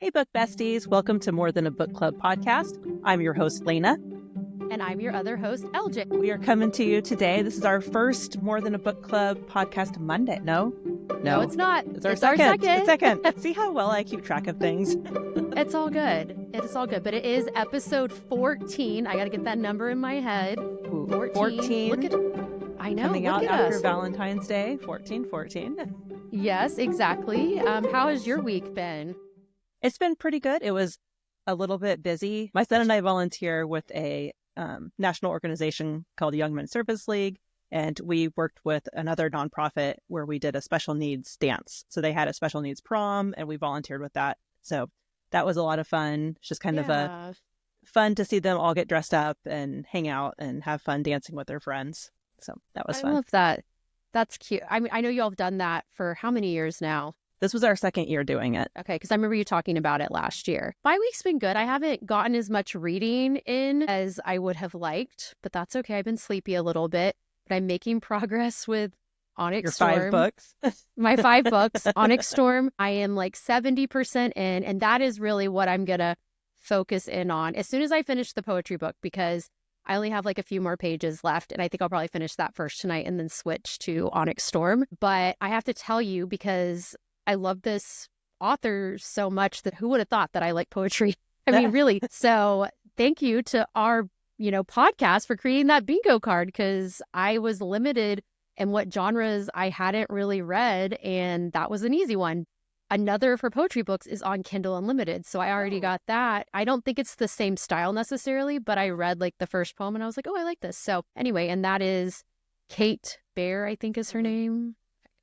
Hey, book besties. Welcome to More Than a Book Club podcast. I'm your host, Leyna. And I'm your other host, LJ. We are coming to you today. This is our first More Than a Book Club podcast Monday. No, it's not. It's our second. See how well I keep track of things? It's all good. It's all good. But it is episode 14. I got to get that number in my head. 14. Look at I know. Coming look out at after us. Valentine's Day. 14. Yes, exactly. How has your week been? It's been pretty good. It was a little bit busy. My son and I volunteer with a national organization called Young Men's Service League, and we worked with another nonprofit where we did a special needs dance. So they had a special needs prom, and we volunteered with that. So that was a lot of fun. It's just kind of fun to see them all get dressed up and hang out and have fun dancing with their friends. So that was fun. I love that. That's cute. I mean, I know y'all have done that for how many years now? This was our second year doing it. Okay, because I remember you talking about it last year. My week's been good. I haven't gotten as much reading in as I would have liked, but that's okay. I've been sleepy a little bit, but I'm making progress with Onyx Storm. Your 5 books? My 5 books. Onyx Storm, I am like 70% in, and that is really what I'm going to focus in on as soon as I finish the poetry book, because I only have like a few more pages left, and I think I'll probably finish that first tonight and then switch to Onyx Storm. But I have to tell you, because I love this author so much, that who would have thought that I like poetry? I mean, really. So thank you to our, podcast for creating that bingo card, because I was limited in what genres I hadn't really read, and that was an easy one. Another for poetry books is on Kindle Unlimited. So I already got that. I don't think it's the same style necessarily, but I read like the first poem and I was like, oh, I like this. So anyway, and that is Kate Bear, I think is her name.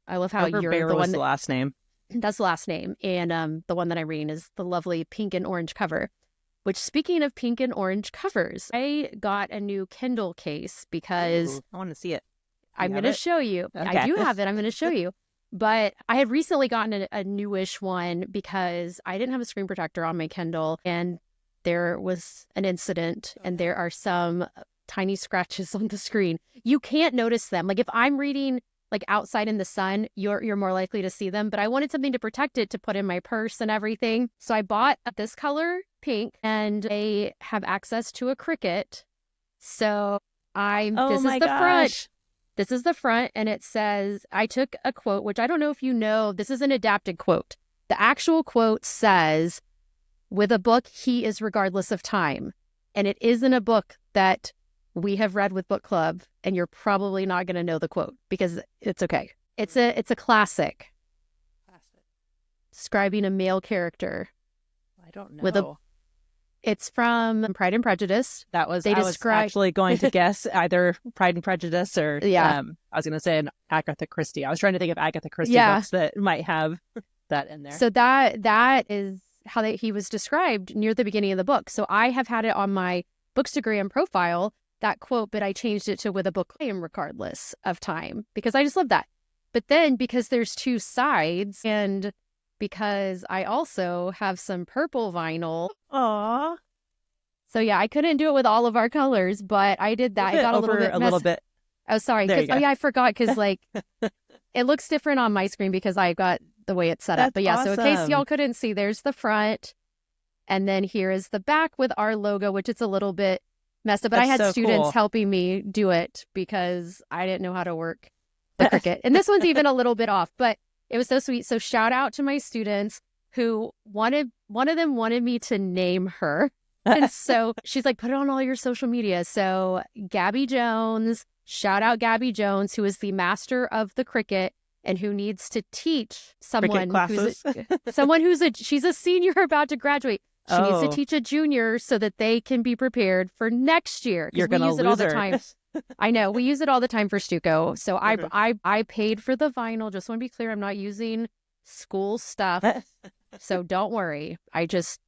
I love how you're Bear the was one the last name. That's the last name. And the one that I'm reading is the lovely pink and orange cover, which, speaking of pink and orange covers, I got a new Kindle case because I want to see it. I'm going to show you. Okay. I do have it. I'm going to show you. But I had recently gotten a newish one because I didn't have a screen protector on my Kindle, and there was an incident, and there are some tiny scratches on the screen. You can't notice them. Like if I'm reading like outside in the sun, you're more likely to see them. But I wanted something to protect it, to put in my purse and everything. So I bought this color, pink, and they have access to a Cricut. So this is the front. This is the front, and it says, I took a quote, which I don't know if you know, this is an adapted quote. The actual quote says, with a book, he is regardless of time. And it isn't a book that we have read with book club, and you're probably not going to know the quote because it's okay. It's a classic. Describing a male character. I don't know. It's from Pride and Prejudice. I was actually going to guess either Pride and Prejudice or I was going to say an Agatha Christie. I was trying to think of Agatha Christie books that might have that in there. So that is how he was described near the beginning of the book. So I have had it on my Bookstagram profile, that quote, but I changed it to with a book I am regardless of time, because I just love that. But then because there's 2 sides, and because I also have some purple vinyl. Aww. So yeah, I couldn't do it with all of our colors, but I did that. I got a little bit. Oh, sorry. I forgot, because like it looks different on my screen because I got the way it's set up. But yeah, awesome. So in case y'all couldn't see, there's the front, and then here is the back with our logo, which it's a little bit messed up. But I had students helping me do it because I didn't know how to work the Cricut. And this one's even a little bit off, but it was so sweet. So shout out to my students who one of them wanted me to name her. And so she's like, put it on all your social media. So Gabby Jones, shout out Gabby Jones, who is the master of the Cricut and who needs to teach someone she's a senior about to graduate. She needs to teach a junior so that they can be prepared for next year. You're going to lose it all the time. I know. We use it all the time for Stuco. So I paid for the vinyl. Just want to be clear, I'm not using school stuff. So don't worry. I just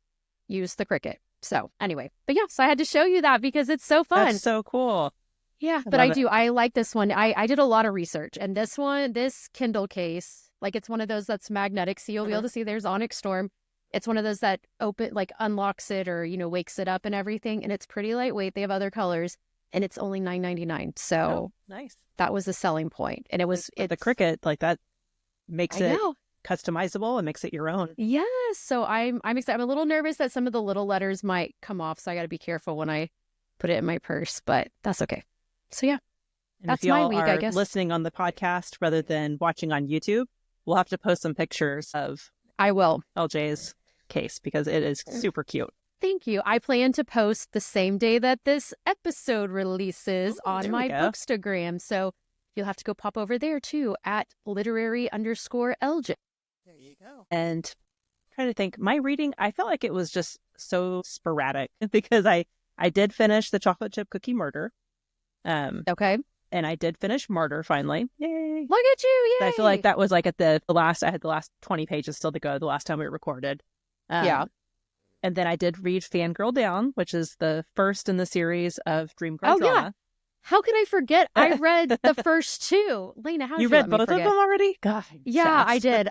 use the Cricut. So anyway, but yeah, so I had to show you that because it's so fun. That's so cool. Yeah, but I like this one. I did a lot of research, and this Kindle case, like it's one of those that's magnetic. So you'll be able to see there's Onyx Storm. It's one of those that unlocks it or, wakes it up and everything. And it's pretty lightweight. They have other colors. And it's only $9.99. So nice. That was a selling point. And it was the Cricut, like that makes it customizable and makes it your own. Yes. So I'm excited. I'm a little nervous that some of the little letters might come off. So I got to be careful when I put it in my purse, but that's okay. So yeah, And that's if y'all my week, I are guess. listening on the podcast rather than watching on YouTube, we'll have to post some pictures of I will. LJ's case because it is super cute. Thank you. I plan to post the same day that this episode releases on my Bookstagram. So you'll have to go pop over there too at literary_LJ. There you go. And trying to think, my reading, I felt like it was just so sporadic because I did finish The Chocolate Chip Cookie Murder. Okay. And I did finish Martyr finally. Yay. Look at you. Yay. I feel like that was like at the last, I had the last 20 pages still to go the last time we recorded. Yeah. And then I did read Fangirl Down, which is the first in the series of Dream Girl drama. Yeah. How could I forget? I read the first two. Leyna, how did you read both of them already? God. Yeah, fast. I did.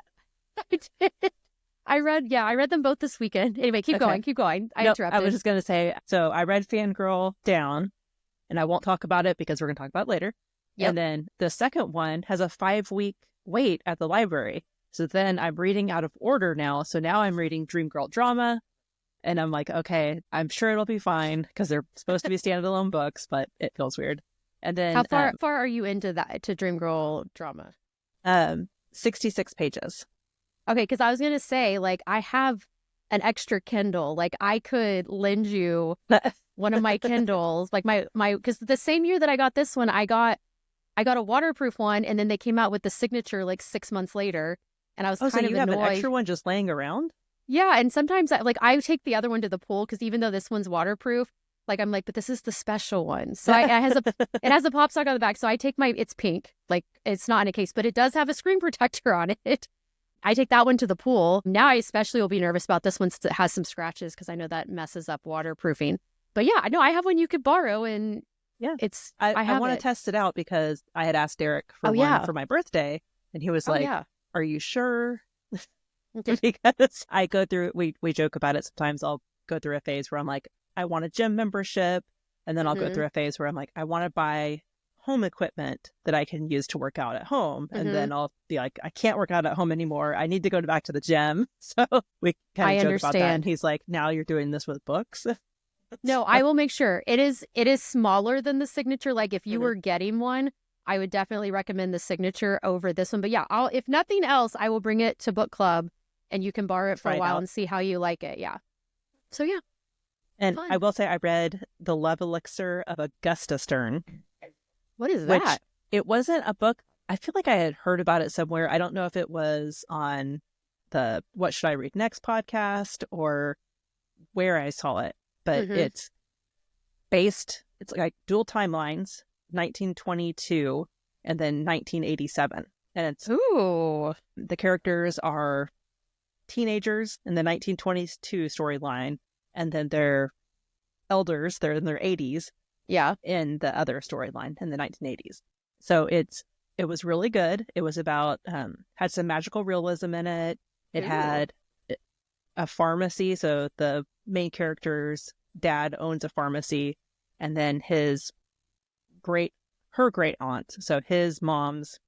I read them both this weekend. Anyway, keep going. I interrupted. I was just going to say, so I read Fangirl Down, and I won't talk about it because we're going to talk about it later. Yep. And then the second one has a 5-week wait at the library. So then I'm reading out of order now. So now I'm reading Dream Girl drama. And I'm like, okay, I'm sure it'll be fine because they're supposed to be standalone books, but it feels weird. And then how far are you into that, to Dream Girl drama? 66 pages. Okay, because I was gonna say, like, I have an extra Kindle. Like, I could lend you one of my Kindles. Like my because the same year that I got this one, I got a waterproof one, and then they came out with the signature like 6 months later, and I was kind of annoyed. Have an extra one just laying around? Yeah, and sometimes I take the other one to the pool because even though this one's waterproof, like I'm like, but this is the special one. So it has a pop sock on the back. So I take it's pink, like it's not in a case, but it does have a screen protector on it. I take that one to the pool. Now I especially will be nervous about this one since it has some scratches because I know that messes up waterproofing. But yeah, I know I have one you could borrow, and yeah, I want to test it out because I had asked Derek for one for my birthday, and he was like, "Are you sure?" Because I go through, we joke about it sometimes. I'll go through a phase where I'm like, I want a gym membership, and then I'll go through a phase where I'm like, I want to buy home equipment that I can use to work out at home, and then I'll be like, I can't work out at home anymore. I need to go back to the gym. So we kind of joke about that. And he's like, now you're doing this with books. No, I will make sure it is smaller than the signature. Like if you were getting one, I would definitely recommend the signature over this one. But yeah, if nothing else, I will bring it to book club, and you can borrow it for a while and see how you like it. Yeah. So yeah. And fun. I will say I read The Love Elixir of Augusta Stern. What is that? Which, it wasn't a book. I feel like I had heard about it somewhere. I don't know if it was on the What Should I Read Next podcast or where I saw it. But it's like dual timelines, 1922 and then 1987. And it's the characters are teenagers in the 1922 storyline, and then they're elders, they're in their 80s in the other storyline in the 1980s. So it was really good. It was about had some magical realism in it. It had a pharmacy, so the main character's dad owns a pharmacy, and then her great aunt, so his mom's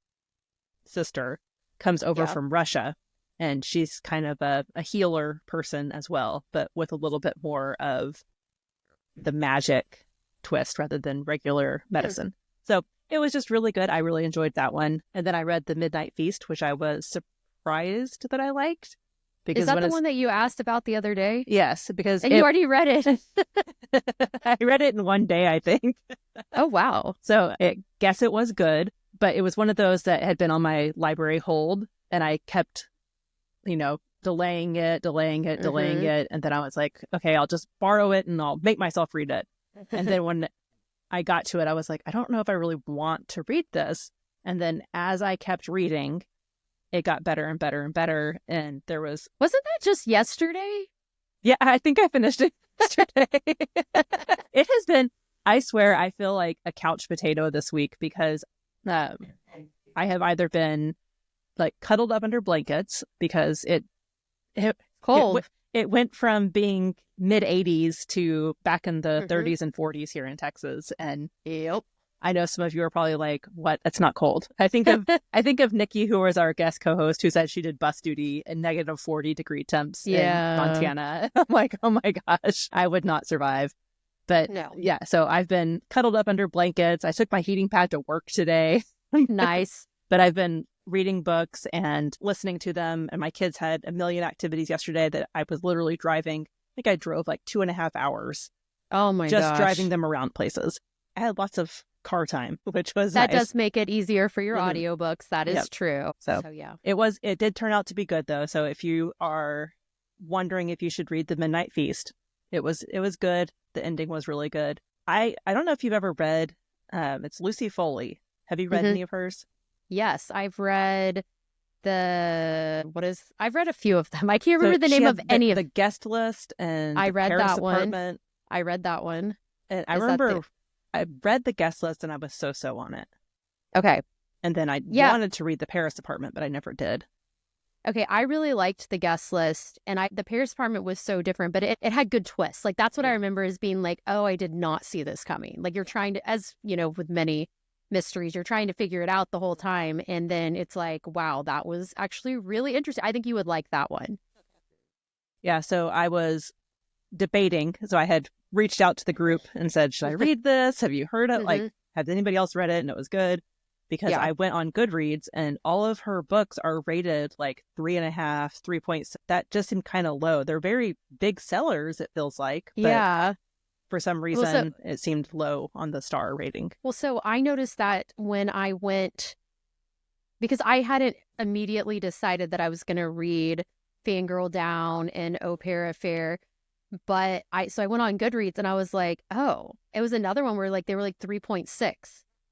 sister, comes over from Russia, and she's kind of a healer person as well, but with a little bit more of the magic twist rather than regular medicine. So it was just really good. I really enjoyed that one. And then I read The Midnight Feast, which I was surprised that I liked. Because is that the one that you asked about the other day? Yes, because you already read it. I read it in one day, I think. Oh, wow. So I guess it was good, but it was one of those that had been on my library hold, and I kept, delaying it. And then I was like, okay, I'll just borrow it and I'll make myself read it. And then when I got to it, I was like, I don't know if I really want to read this. And then as I kept reading, it got better and better and better. And wasn't that just yesterday? Yeah, I think I finished it yesterday. It has been, I swear, I feel like a couch potato this week because I have either been like cuddled up under blankets because it cold. It went from being mid 80s to back in the 30s and 40s here in Texas. And I know some of you are probably like, what? That's not cold. I think of Nikki, who was our guest co-host, who said she did bus duty in negative 40-degree temps in Montana. I'm like, oh my gosh, I would not survive. But No. yeah, so I've been cuddled up under blankets. I took my heating pad to work today. Nice. But I've been reading books and listening to them. And my kids had a million activities yesterday that I was literally driving. I think I drove like 2.5 hours. Oh my gosh. Just driving them around places. I had lots of car time, which was that nice. does make it easier for your audiobooks. That is true. So yeah. It did turn out to be good though. So if you are wondering if you should read The Midnight Feast, it was good. The ending was really good. I don't know if you've ever read it's Lucy Foley. Have you read any of hers? Yes, I've read I've read a few of them. I can't remember the name of any of the guest list, and I the read Paris that apartment. one. I read that one. And I remember I read the guest list and I was so on it. Okay. And then I wanted to read the Paris apartment, but I never did. Okay, I really liked the guest list, and the Paris apartment was so different, but it had good twists. Like, that's what I remember as being like, oh, I did not see this coming. Like, you're trying to, as you know, with many mysteries, you're trying to figure it out the whole time, and then it's like, wow, that was actually really interesting. I think you would like that one. Yeah, so I was debating. So I had reached out to the group and said, should I read this? Have you heard it? Like, has anybody else read it? And it was good. Because I went on Goodreads and all of her books are rated like 3.5, 3 points. That just seemed kind of low. They're very big sellers, it feels like. But for some reason, it seemed low on the star rating. Well, so I noticed that when I went, because I hadn't immediately decided that I was going to read Fangirl Down and Au Pair Affair. But I went on Goodreads and I was like, oh, it was another one where like they were like 3.6.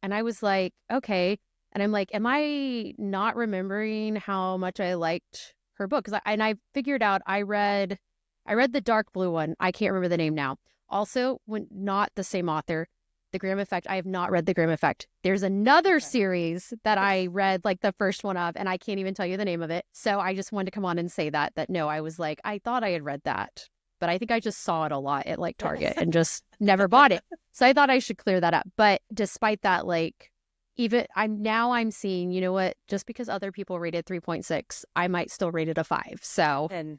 And I was like, okay. And I'm like, am I not remembering how much I liked her book? I figured out I read the dark blue one. I can't remember the name now. Also, when not the same author, The Graham Effect. I have not read The Graham Effect. There's another series that I read like the first one of, and I can't even tell you the name of it. So I just wanted to come on and say that no, I was like, I thought I had read that, but I think I just saw it a lot at like Target and just never bought it. So I thought I should clear that up. But despite that, like, I'm seeing, you know what, just because other people rated 3.6, I might still rate it a 5. So, and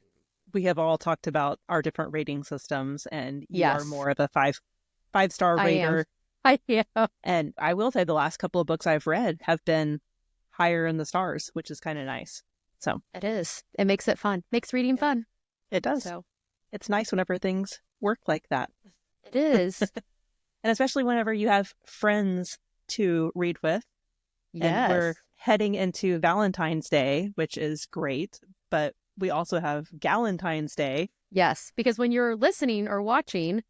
we have all talked about our different rating systems, and you are more of a five-star rater. I am. And I will say the last couple of books I've read have been higher in the stars, which is kind of nice. So it is. It makes it fun. Makes reading fun. It does. So it's nice whenever things work like that. It is. And especially whenever you have friends to read with. Yes. And we're heading into Valentine's Day, which is great. But we also have Galentine's Day. Yes, because when you're listening or watching,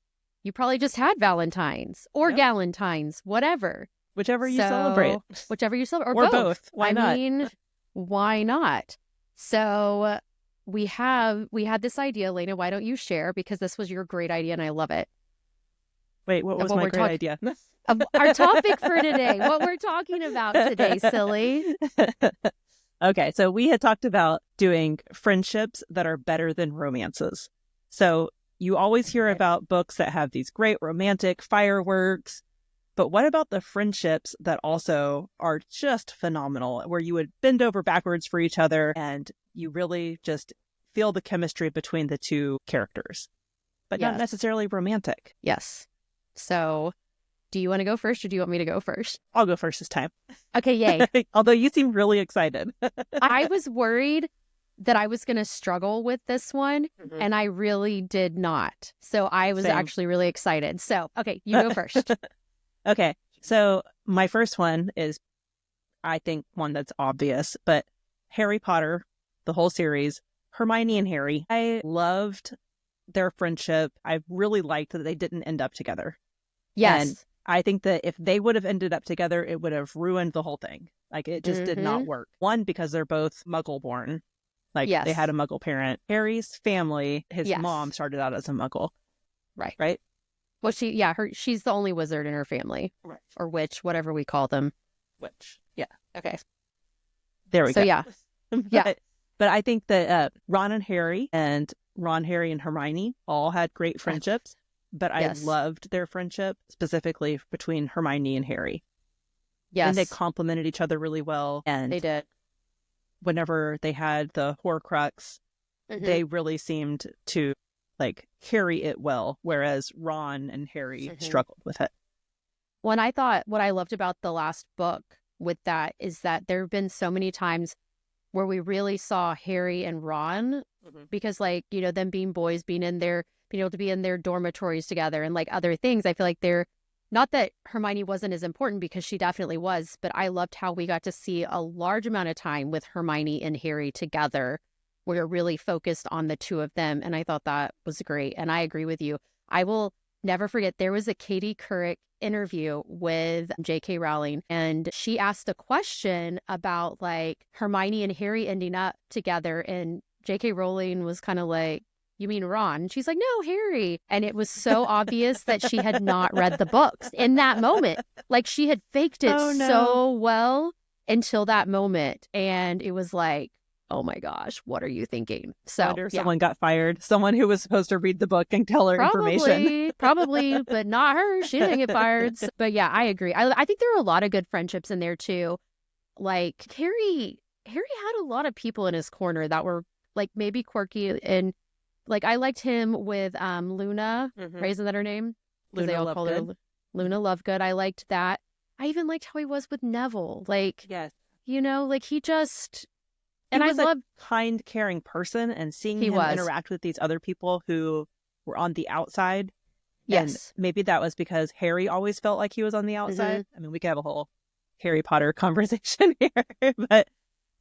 you probably just had Valentine's or Galentine's, whatever. Whichever you celebrate. Whichever you celebrate. Or both. Why not? I mean, why not? So we had this idea, Leyna, why don't you share? Because this was your great idea and I love it. Wait, what was my great idea? Our topic for today, what we're talking about today, silly. Okay, so we had talked about doing friendships that are better than romances. So you always hear about books that have these great romantic fireworks, but what about the friendships that also are just phenomenal, where you would bend over backwards for each other and you really just feel the chemistry between the two characters, but not necessarily romantic. Yes. So do you want to go first or do you want me to go first? I'll go first this time. Okay, yay. Although you seem really excited. I was worried that I was going to struggle with this one, and I really did not. So I was actually really excited. So, okay, you go first. Okay, so my first one is, I think, one that's obvious, but Harry Potter, the whole series, Hermione and Harry. I loved their friendship. I really liked that they didn't end up together. Yes. And I think that if they would have ended up together, it would have ruined the whole thing. Like, it just did not work. One, because they're both Muggle-born. Like, they had a Muggle parent. Harry's family, his mom started out as a Muggle. Right. Right? Well, she's the only wizard in her family. Right. Or witch, whatever we call them. Witch. Yeah. Okay. There we go. So, yeah. But I think that Ron, Harry, and Hermione all had great friendships. But I loved their friendship, specifically between Hermione and Harry. And they Yes, complemented each other really well. they And did. whenever they had the Horcrux, Hmm. they really seemed to like carry it well, whereas Ron and Harry Hmm. struggled with it. When I thought what I loved about the last book with that is that there have been so many times where we really saw Harry and Ron Mhm. because, like, you know, them being boys, being in their, being able to be in their dormitories together and like other things. I feel like they're not that Hermione wasn't as important because she definitely was, but I loved how we got to see a large amount of time with Hermione and Harry together. We were really focused on the two of them. And I thought that was great. And I agree with you. I will never forget there was a Katie Couric interview with J.K. Rowling, and she asked a question about like Hermione and Harry ending up together, and J.K. Rowling was kind of like, "You mean Ron?" And she's like, "No, Harry." And it was so obvious that she had not read the books in that moment. Like she had faked it Oh no. so well until that moment, and it was like, oh my gosh, what are you thinking? I So wonder if yeah. someone got fired. Someone who was supposed to read the book and tell her information. Probably, but not her. She didn't get fired. But yeah, I agree. I think there are a lot of good friendships in there too. Like Harry had a lot of people in his corner that were like maybe quirky, and like I liked him with Luna, Mhm. right? Isn't that her name? Because they Luna all called her Lovegood. Luna Lovegood. I liked that. I even liked how he was with Neville. Like, Yes. you know, like he just, He and I was a loved, kind, caring person, and seeing he him was. interact with these other people who were on the outside, and Yes. maybe that was because Harry always felt like he was on the Hmm. outside. I mean, we could have a whole Harry Potter conversation here,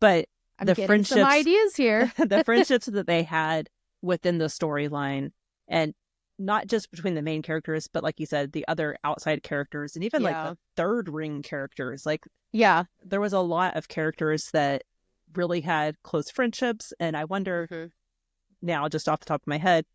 but I'm the getting some friendships, ideas here. the friendships that they had within the storyline, and not just between the main characters, but like you said, the other outside characters, and even like Yeah. the third ring characters. Like Yeah. there was a lot of characters that really had close friendships, and I wonder Hmm. now, just off the top of my head,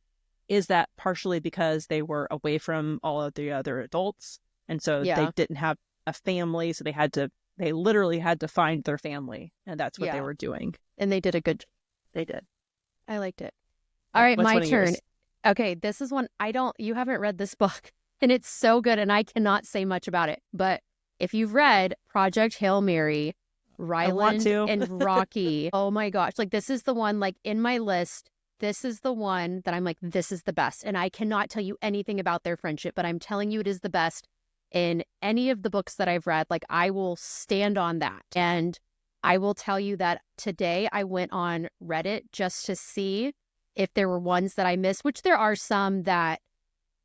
is that partially because they were away from all of the other adults, and so they Yeah. didn't have a family, so they literally had to find their family, and that's what they Yeah. were doing. And they did a good, They did. I liked it. All All right, right, what's my one of turn. yours? Okay, this is one you haven't read this book, and it's so good, and I cannot say much about it. But if you've read Project Hail Mary, I want Ryland to. and Rocky, oh my gosh, like this is the one, like in my list, this is the one that I'm like, this is the best. And I cannot tell you anything about their friendship, but I'm telling you it is the best in any of the books that I've read. Like I will stand on that. And I will tell you that today I went on Reddit just to see if there were ones that I missed, which there are some that,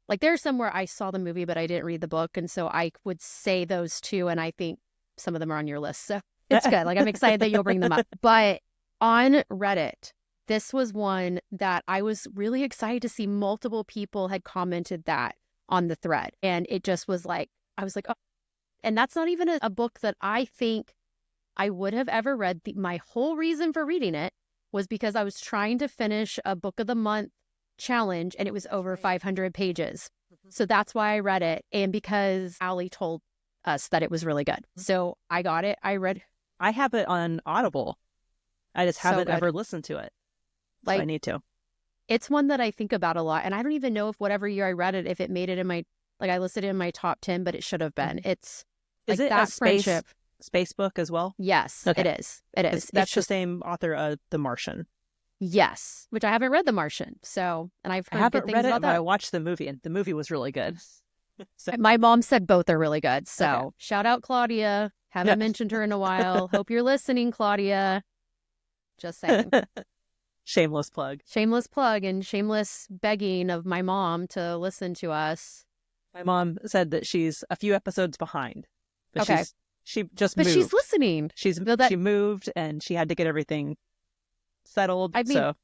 like there are some where I saw the movie, but I didn't read the book. And so I would say those two. And I think some of them are on your list. So it's good. Like I'm excited that you'll bring them up. But on Reddit, this was one that I was really excited to see multiple people had commented that on the thread. And it just was like, I was like, oh, and that's not even a book that I think I would have ever read. My whole reason for reading it was because I was trying to finish a book of the month challenge and it was over 500 pages. So that's why I read it. And because Allie told us that it was really good. So I got it. I read. I have it on Audible. I just So haven't good. ever listened to it. So I Like need to. it's one that I think about a lot. And I don't even know if whatever year I read it, if it made it in my, like I listed it in my top 10, but it should have been. It's Is like it that a friendship. space book as well? Yes, Okay. it is. It is. That's It's the just, same author of The Martian. yes, which I haven't read The Martian. So, and I've I heard good haven't things read it, about but I that. watched the movie, and the movie was really good. So, My mom said both are really good. So okay. shout out Claudia. Haven't mentioned her in a while. Hope you're listening, Claudia. Just saying. Shameless plug. Shameless plug and shameless begging of my mom to listen to us. My mom said that she's a few episodes behind, but Okay. she just But moved. she's listening. She moved, and she had to get everything settled. I mean, so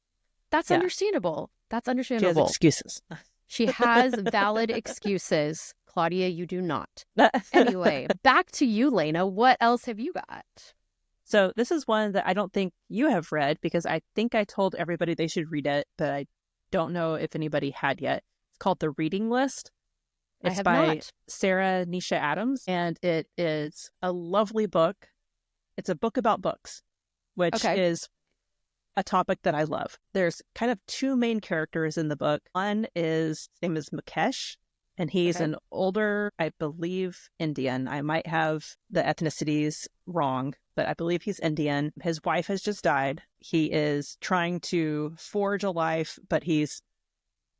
that's yeah, understandable. That's she has understandable. excuses. She has valid excuses. Claudia, you do not. Anyway, back to you, Leyna. What else have you got? So this is one that I don't think you have read, because I think I told everybody they should read it, but I don't know if anybody had yet. It's called The Reading List. I It's have by not. Sarah Nisha Adams, and it is a lovely book. It's a book about books, which Okay. is a topic that I love. There's kind of two main characters in the book. One is, his name is Mukesh, and he's Okay. an older, I believe, Indian. I might have the ethnicities wrong, but I believe he's Indian. His wife has just died. He is trying to forge a life, but he's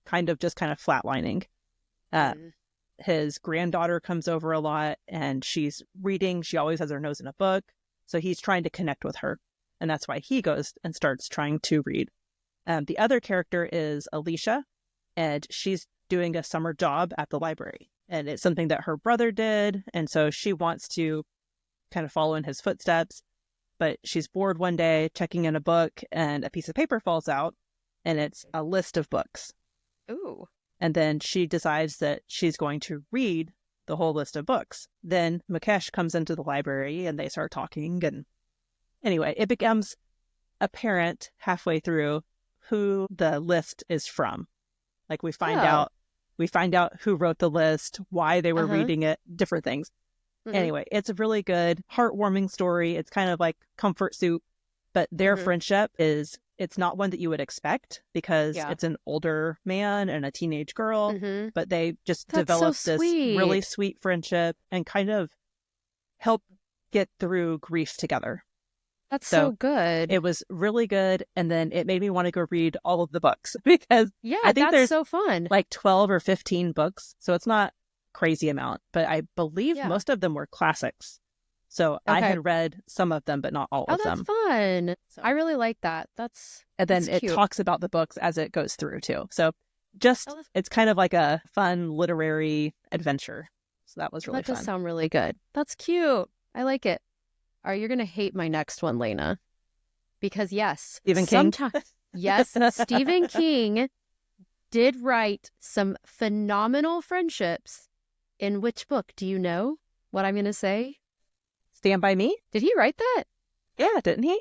kind of flatlining. Uh, Mm. his granddaughter comes over a lot, and she's reading. She always has her nose in a book. So he's trying to connect with her. And that's why he goes and starts trying to read. The other character is Alicia, and she's doing a summer job at the library. And it's something that her brother did. And so she wants to kind of follow in his footsteps. But she's bored one day checking in a book, and a piece of paper falls out, and it's a list of books. Ooh. And then she decides that she's going to read the whole list of books. Then Mukesh comes into the library and they start talking. And anyway, it becomes apparent halfway through who the list is from. Like we find out who wrote the list, why they were reading it, different things. Mm-hmm. Anyway, it's a really good, heartwarming story. It's kind of like comfort soup, but their friendship it's not one that you would expect because it's an older man and a teenage girl, but they just develop this really sweet friendship and kind of help get through grief together. That's so good. It was really good. And then it made me want to go read all of the books because I think there's so fun. Like 12 or 15 books. So it's not crazy amount, but I believe most of them were classics. So I had read some of them, but not all of them. Oh, that's fun. I really like that. And then it talks about the books as it goes through too. So it's kind of like a fun literary adventure. So that was really fun. That does sound really good. That's cute. I like it. All right, you're going to hate my next one, Leyna. Because yes, Stephen King. Yes, Stephen King did write some phenomenal friendships. In which book? Do you know what I'm going to say? Stand By Me? Did he write that? Yeah, didn't he?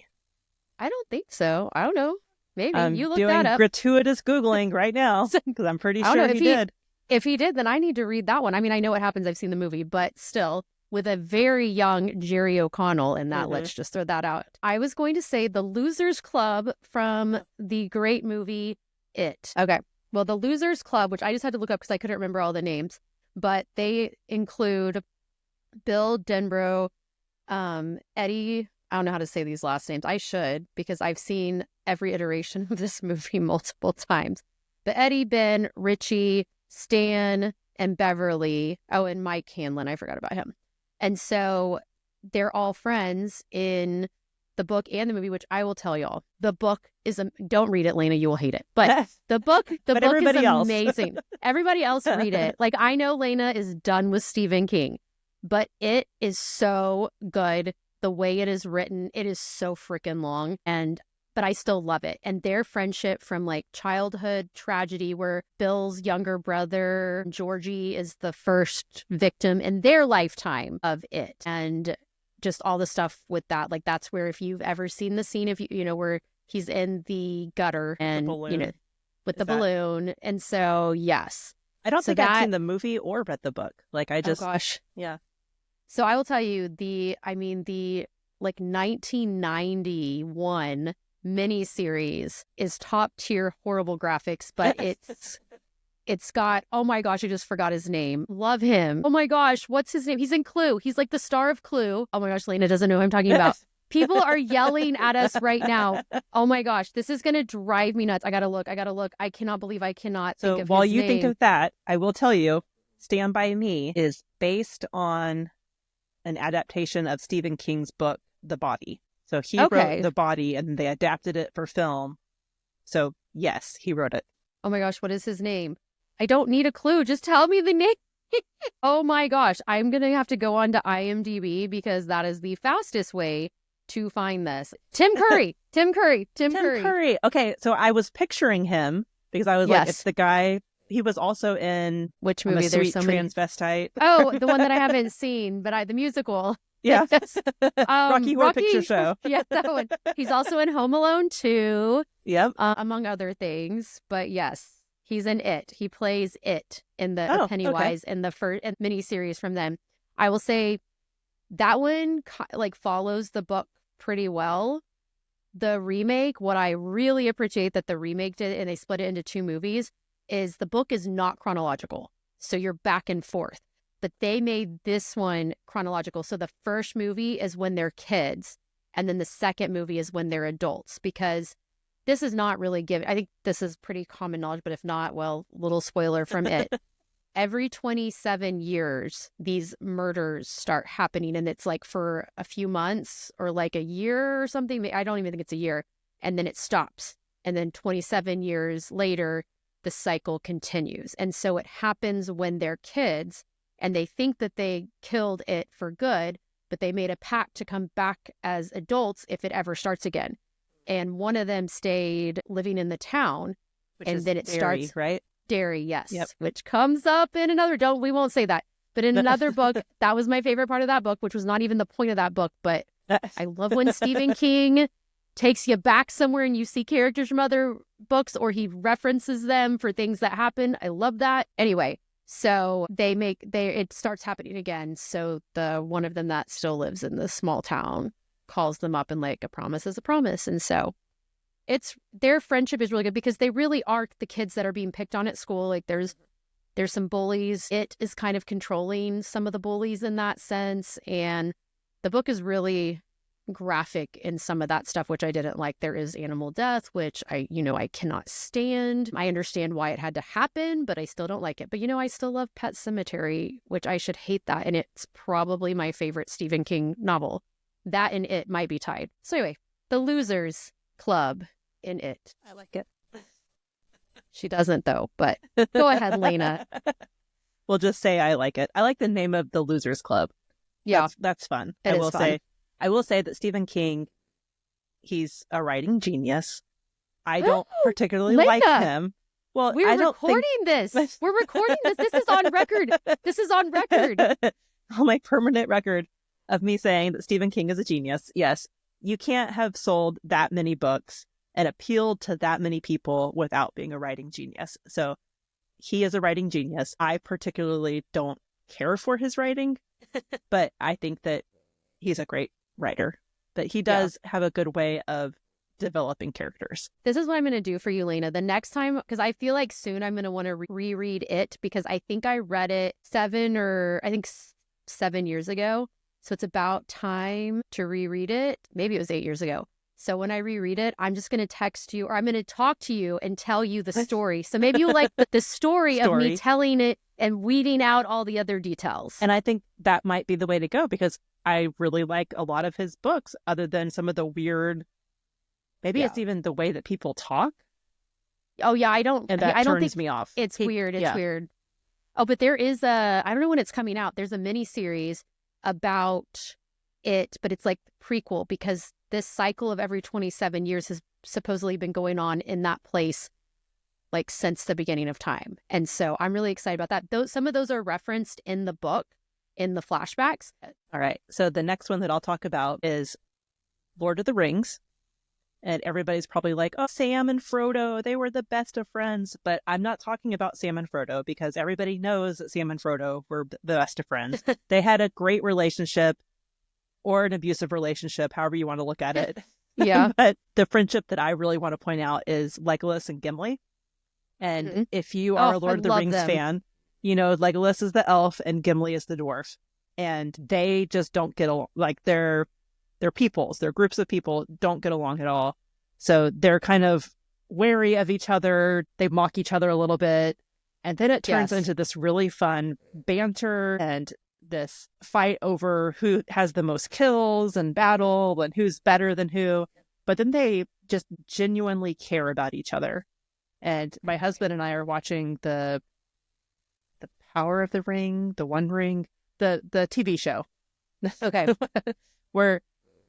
I don't think so. I don't know. Maybe. You look that up. I'm doing gratuitous Googling right now because I'm pretty sure he did. If he did, then I need to read that one. I mean, I know what happens. I've seen the movie, but still, with a very young Jerry O'Connell in that, let's just throw that out. I was going to say The Losers Club from the great movie It. Okay. Well, The Losers Club, which I just had to look up because I couldn't remember all the names, but they include Bill Denbrough, Eddie, I don't know how to say these last names. I should, because I've seen every iteration of this movie multiple times. But Eddie, Ben, Richie, Stan, and Beverly. Oh, and Mike Hanlon. I forgot about him. And so they're all friends in the book and the movie, which I will tell y'all. The book is, don't read it, Leyna, you will hate it. But the book is amazing. Everybody else read it. Like, I know Leyna is done with Stephen King, but it is so good. The way it is written, it is so freaking long. But I still love it. And their friendship from like childhood tragedy where Bill's younger brother, Georgie, is the first victim in their lifetime of it. And just all the stuff with that. Like that's where, if you've ever seen the scene, if you know, where he's in the gutter and, with the balloon. And so, yes. I don't think I've seen the movie or read the book. Like I just, oh gosh. Yeah. So I will tell you the like 1991 miniseries is top tier horrible graphics, but it's got, oh my gosh, I just forgot his name. Love him. Oh my gosh, what's his name? He's in Clue. He's like the star of Clue. Oh my gosh, Leyna doesn't know who I'm talking about. People are yelling at us right now. Oh my gosh, this is going to drive me nuts. I gotta look. I cannot believe I cannot think of his name. So while you think of that, I will tell you, Stand By Me is based on an adaptation of Stephen King's book, The Body. So he wrote The Body and they adapted it for film. So yes, he wrote it. Oh my gosh, what is his name? I don't need a clue. Just tell me the name. Oh my gosh, I'm going to have to go on to IMDb because that is the fastest way to find this. Tim Curry. Tim Curry. Okay, so I was picturing him because I was like, it's the guy. He was also in which movie? There's so Transvestite. Oh, the one that I haven't seen, but the musical. Yeah. Rocky Horror Picture Show. Yeah, that one. He's also in Home Alone 2. Yep. Among other things. But yes, he's in It. He plays It in the Pennywise in the first miniseries from them. I will say that one like follows the book pretty well. The remake, what I really appreciate that the remake did, and they split it into two movies, is the book is not chronological. So you're back and forth. But they made this one chronological. So the first movie is when they're kids, and then the second movie is when they're adults, because this is not really given. I think this is pretty common knowledge, but if not, well, little spoiler from it. Every 27 years, these murders start happening, and it's like for a few months or like a year or something. I don't even think it's a year. And then it stops. And then 27 years later, the cycle continues. And so it happens when they're kids, and they think that they killed it for good, but they made a pact to come back as adults if it ever starts again. And one of them stayed living in the town, Which and is then it Derry, starts right? Derry, yes, Yep. which comes up in another. We won't say that, but in another book, that was my favorite part of that book, which was not even the point of that book. But I love when Stephen King takes you back somewhere and you see characters from other books, or he references them for things that happen. I love that. Anyway, so it starts happening again. So the one of them that still lives in this small town calls them up, and like, a promise is a promise. And so their friendship is really good, because they really are the kids that are being picked on at school. Like there's some bullies. It is kind of controlling some of the bullies in that sense. And the book is really graphic in some of that stuff, which I didn't like. There is animal death, which I cannot stand. I understand why it had to happen, but I still don't like it. But I still love Pet Sematary, which I should hate that. And it's probably my favorite Stephen King novel. That and It might be tied. So anyway, The Losers Club in It. I like it. She doesn't though, but go ahead, Leyna. We'll just say I like it. I like the name of the Losers Club. Yeah, That's fun. it is fun. I will say that Stephen King, he's a writing genius. I don't particularly like Leyna, him. Well, we're I don't recording this. We're recording this. This is on record. This is on record. On my permanent record of me saying that Stephen King is a genius. Yes, you can't have sold that many books and appealed to that many people without being a writing genius. So he is a writing genius. I particularly don't care for his writing, but I think that he's a great writer. But he does have a good way of developing characters. This is what I'm going to do for you, Leyna. The next time, because I feel like soon I'm going to want to reread it, because I think I read it 7 years ago. So it's about time to reread it. Maybe it was 8 years ago. So when I reread it, I'm just going to text you, or I'm going to talk to you and tell you the story. So maybe you like the story of me telling it and weeding out all the other details. And I think that might be the way to go, because I really like a lot of his books, other than some of the weird, maybe it's even the way that people talk. Oh yeah, I don't turns me off. It's weird. It's weird. Oh, but there is I don't know when it's coming out. There's a mini series about it, but it's like the prequel, because this cycle of every 27 years has supposedly been going on in that place like since the beginning of time. And so I'm really excited about that. Some of those are referenced in the book, in the flashbacks. All right. So the next one that I'll talk about is Lord of the Rings. And everybody's probably like, oh, Sam and Frodo, they were the best of friends. But I'm not talking about Sam and Frodo, because everybody knows that Sam and Frodo were the best of friends. They had a great relationship, or an abusive relationship, however you want to look at it. Yeah. But the friendship that I really want to point out is Legolas and Gimli. And if you are a Lord of the Rings fan, Legolas is the elf and Gimli is the dwarf. And they just don't get along. Like they're peoples, they're groups of people, don't get along at all. So they're kind of wary of each other. They mock each other a little bit. And then it turns into this really fun banter and this fight over who has the most kills and battle and who's better than who. But then they just genuinely care about each other. And my husband and I are watching the Power of the Ring, the One Ring, the TV show. Okay. We're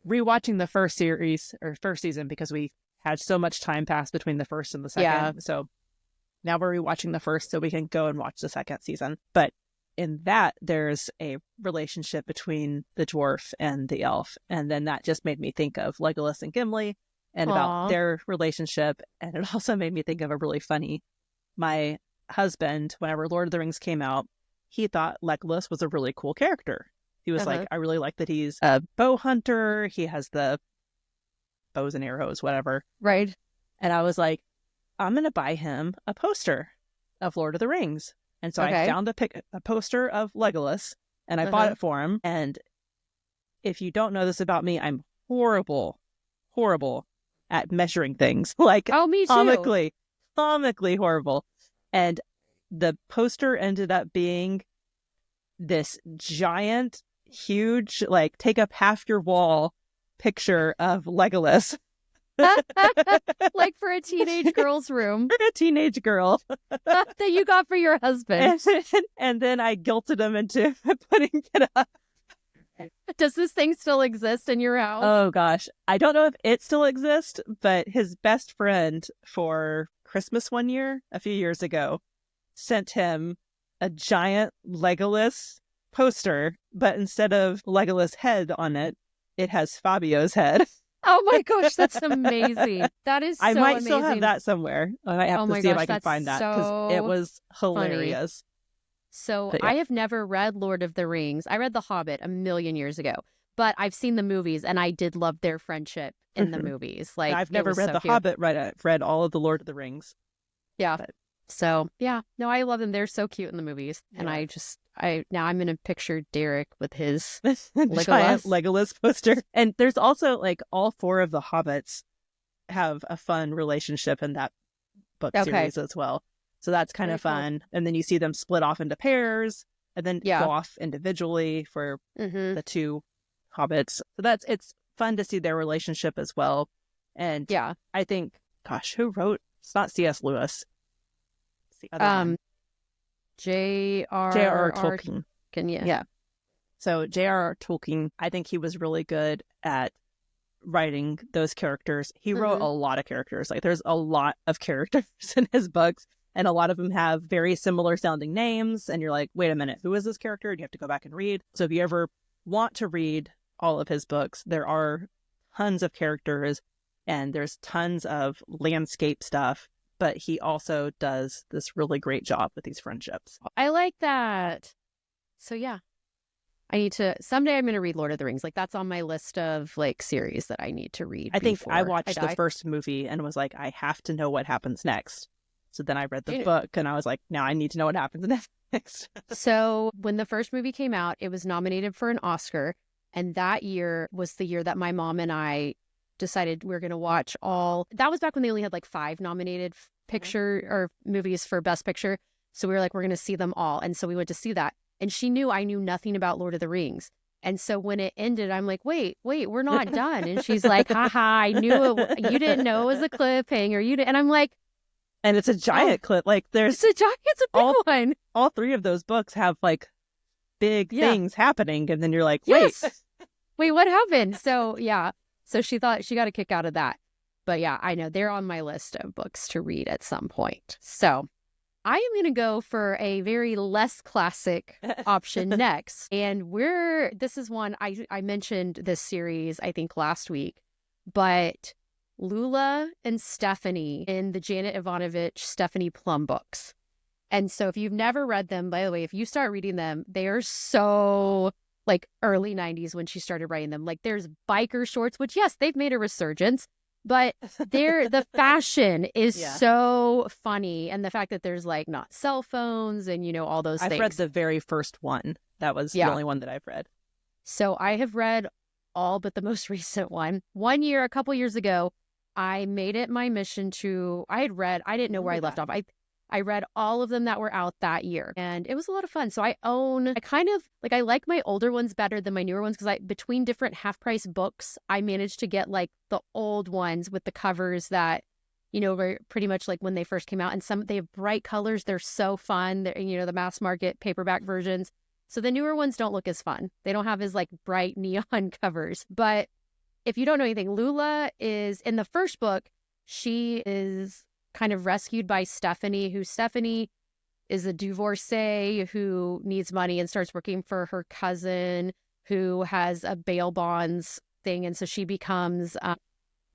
rewatching the first season, because we had so much time pass between the first and the second. Yeah. So now we're rewatching the first so we can go and watch the second season. But in that, there's a relationship between the dwarf and the elf. And then that just made me think of Legolas and Gimli and about their relationship. And it also made me think of a really funny, my husband, whenever Lord of the Rings came out, he thought Legolas was a really cool character. He was like, I really like that he's a bow hunter. He has the bows and arrows, whatever. Right. And I was like, I'm going to buy him a poster of Lord of the Rings. And so I found a poster of Legolas, and I bought it for him. And if you don't know this about me, I'm horrible at measuring things. Like, me too. comically horrible. And the poster ended up being this giant, huge, like, take up half your wall picture of Legolas. Like for a teenage girl's room. For a teenage girl. That you got for your husband. And then I guilted him into putting it up. Does this thing still exist in your house? Oh, gosh. I don't know if it still exists, but his best friend for Christmas one year, a few years ago, sent him a giant Legolas poster, but instead of Legolas' head on it, it has Fabio's head. Oh my gosh, that's amazing. That is so amazing. I might still have that somewhere. I might have to see if I can find that, because it was hilarious. Funny. So I have never read Lord of the Rings. I read The Hobbit a million years ago, but I've seen the movies, and I did love their friendship in the movies. Like, I've never read The Hobbit, right? I've read all of the Lord of the Rings. Yeah. So, yeah. No, I love them. They're so cute in the movies. Yeah. And now I'm going to picture Derek with his giant Legolas poster. And there's also, like, all four of the Hobbits have a fun relationship in that book series as well. So that's kind of fun. Cool. And then you see them split off into pairs and then go off individually for the two hobbits. So it's fun to see their relationship as well. And I think, gosh, who wrote? It's not C.S. Lewis. It's the other one. J.R.R. Tolkien. Yeah. So J.R.R. Tolkien, I think he was really good at writing those characters. He wrote a lot of characters. Like, there's a lot of characters in his books. And a lot of them have very similar sounding names. And you're like, wait a minute, who is this character? And you have to go back and read. So if you ever want to read all of his books, there are tons of characters and there's tons of landscape stuff. But he also does this really great job with these friendships. I like that. So yeah, someday I'm going to read Lord of the Rings. Like, that's on my list of, like, series that I need to read. I think I watched the first movie and was like, I have to know what happens next. So then I read the book and I was like, now I need to know what happens next. So when the first movie came out, it was nominated for an Oscar. And that year was the year that my mom and I decided we were going to watch all. That was back when they only had like 5 nominated picture or movies for Best Picture. So we were like, we're going to see them all. And so we went to see that. And she knew I knew nothing about Lord of the Rings. And so when it ended, I'm like, wait, we're not done. And she's like, haha, I knew it. You didn't know it was a cliffhanger. And I'm like, and it's a giant clip. Like, it's a big one. All 3 of those books have, like, big things happening. And then you're like, wait, what happened? So, yeah. So she thought she got a kick out of that. But yeah, I know they're on my list of books to read at some point. So I am going to go for a very less classic option next. And this is one, I mentioned this series, I think last week, but Lula and Stephanie in the Janet Ivanovich Stephanie Plum books. And so if you've never read them, by the way, if you start reading them, they are so, like, early 90s when she started writing them. Like, there's biker shorts, which, yes, they've made a resurgence, but the fashion is so funny. And the fact that there's, like, not cell phones and, all those things. I've read the very first one. That was the only one that I've read. So I have read all but the most recent one. A couple years ago, I made it my mission I didn't know where I left off. I read all of them that were out that year, and it was a lot of fun. So I like my older ones better than my newer ones, because between different half-price books, I managed to get, like, the old ones with the covers that, were pretty much like when they first came out. And they have bright colors. They're so fun. They're, the mass market paperback versions. So the newer ones don't look as fun. They don't have as, like, bright neon covers. But if you don't know anything, Lula is, in the first book, she is kind of rescued by Stephanie, Stephanie is a divorcee who needs money and starts working for her cousin who has a bail bonds thing. And so she becomes, oh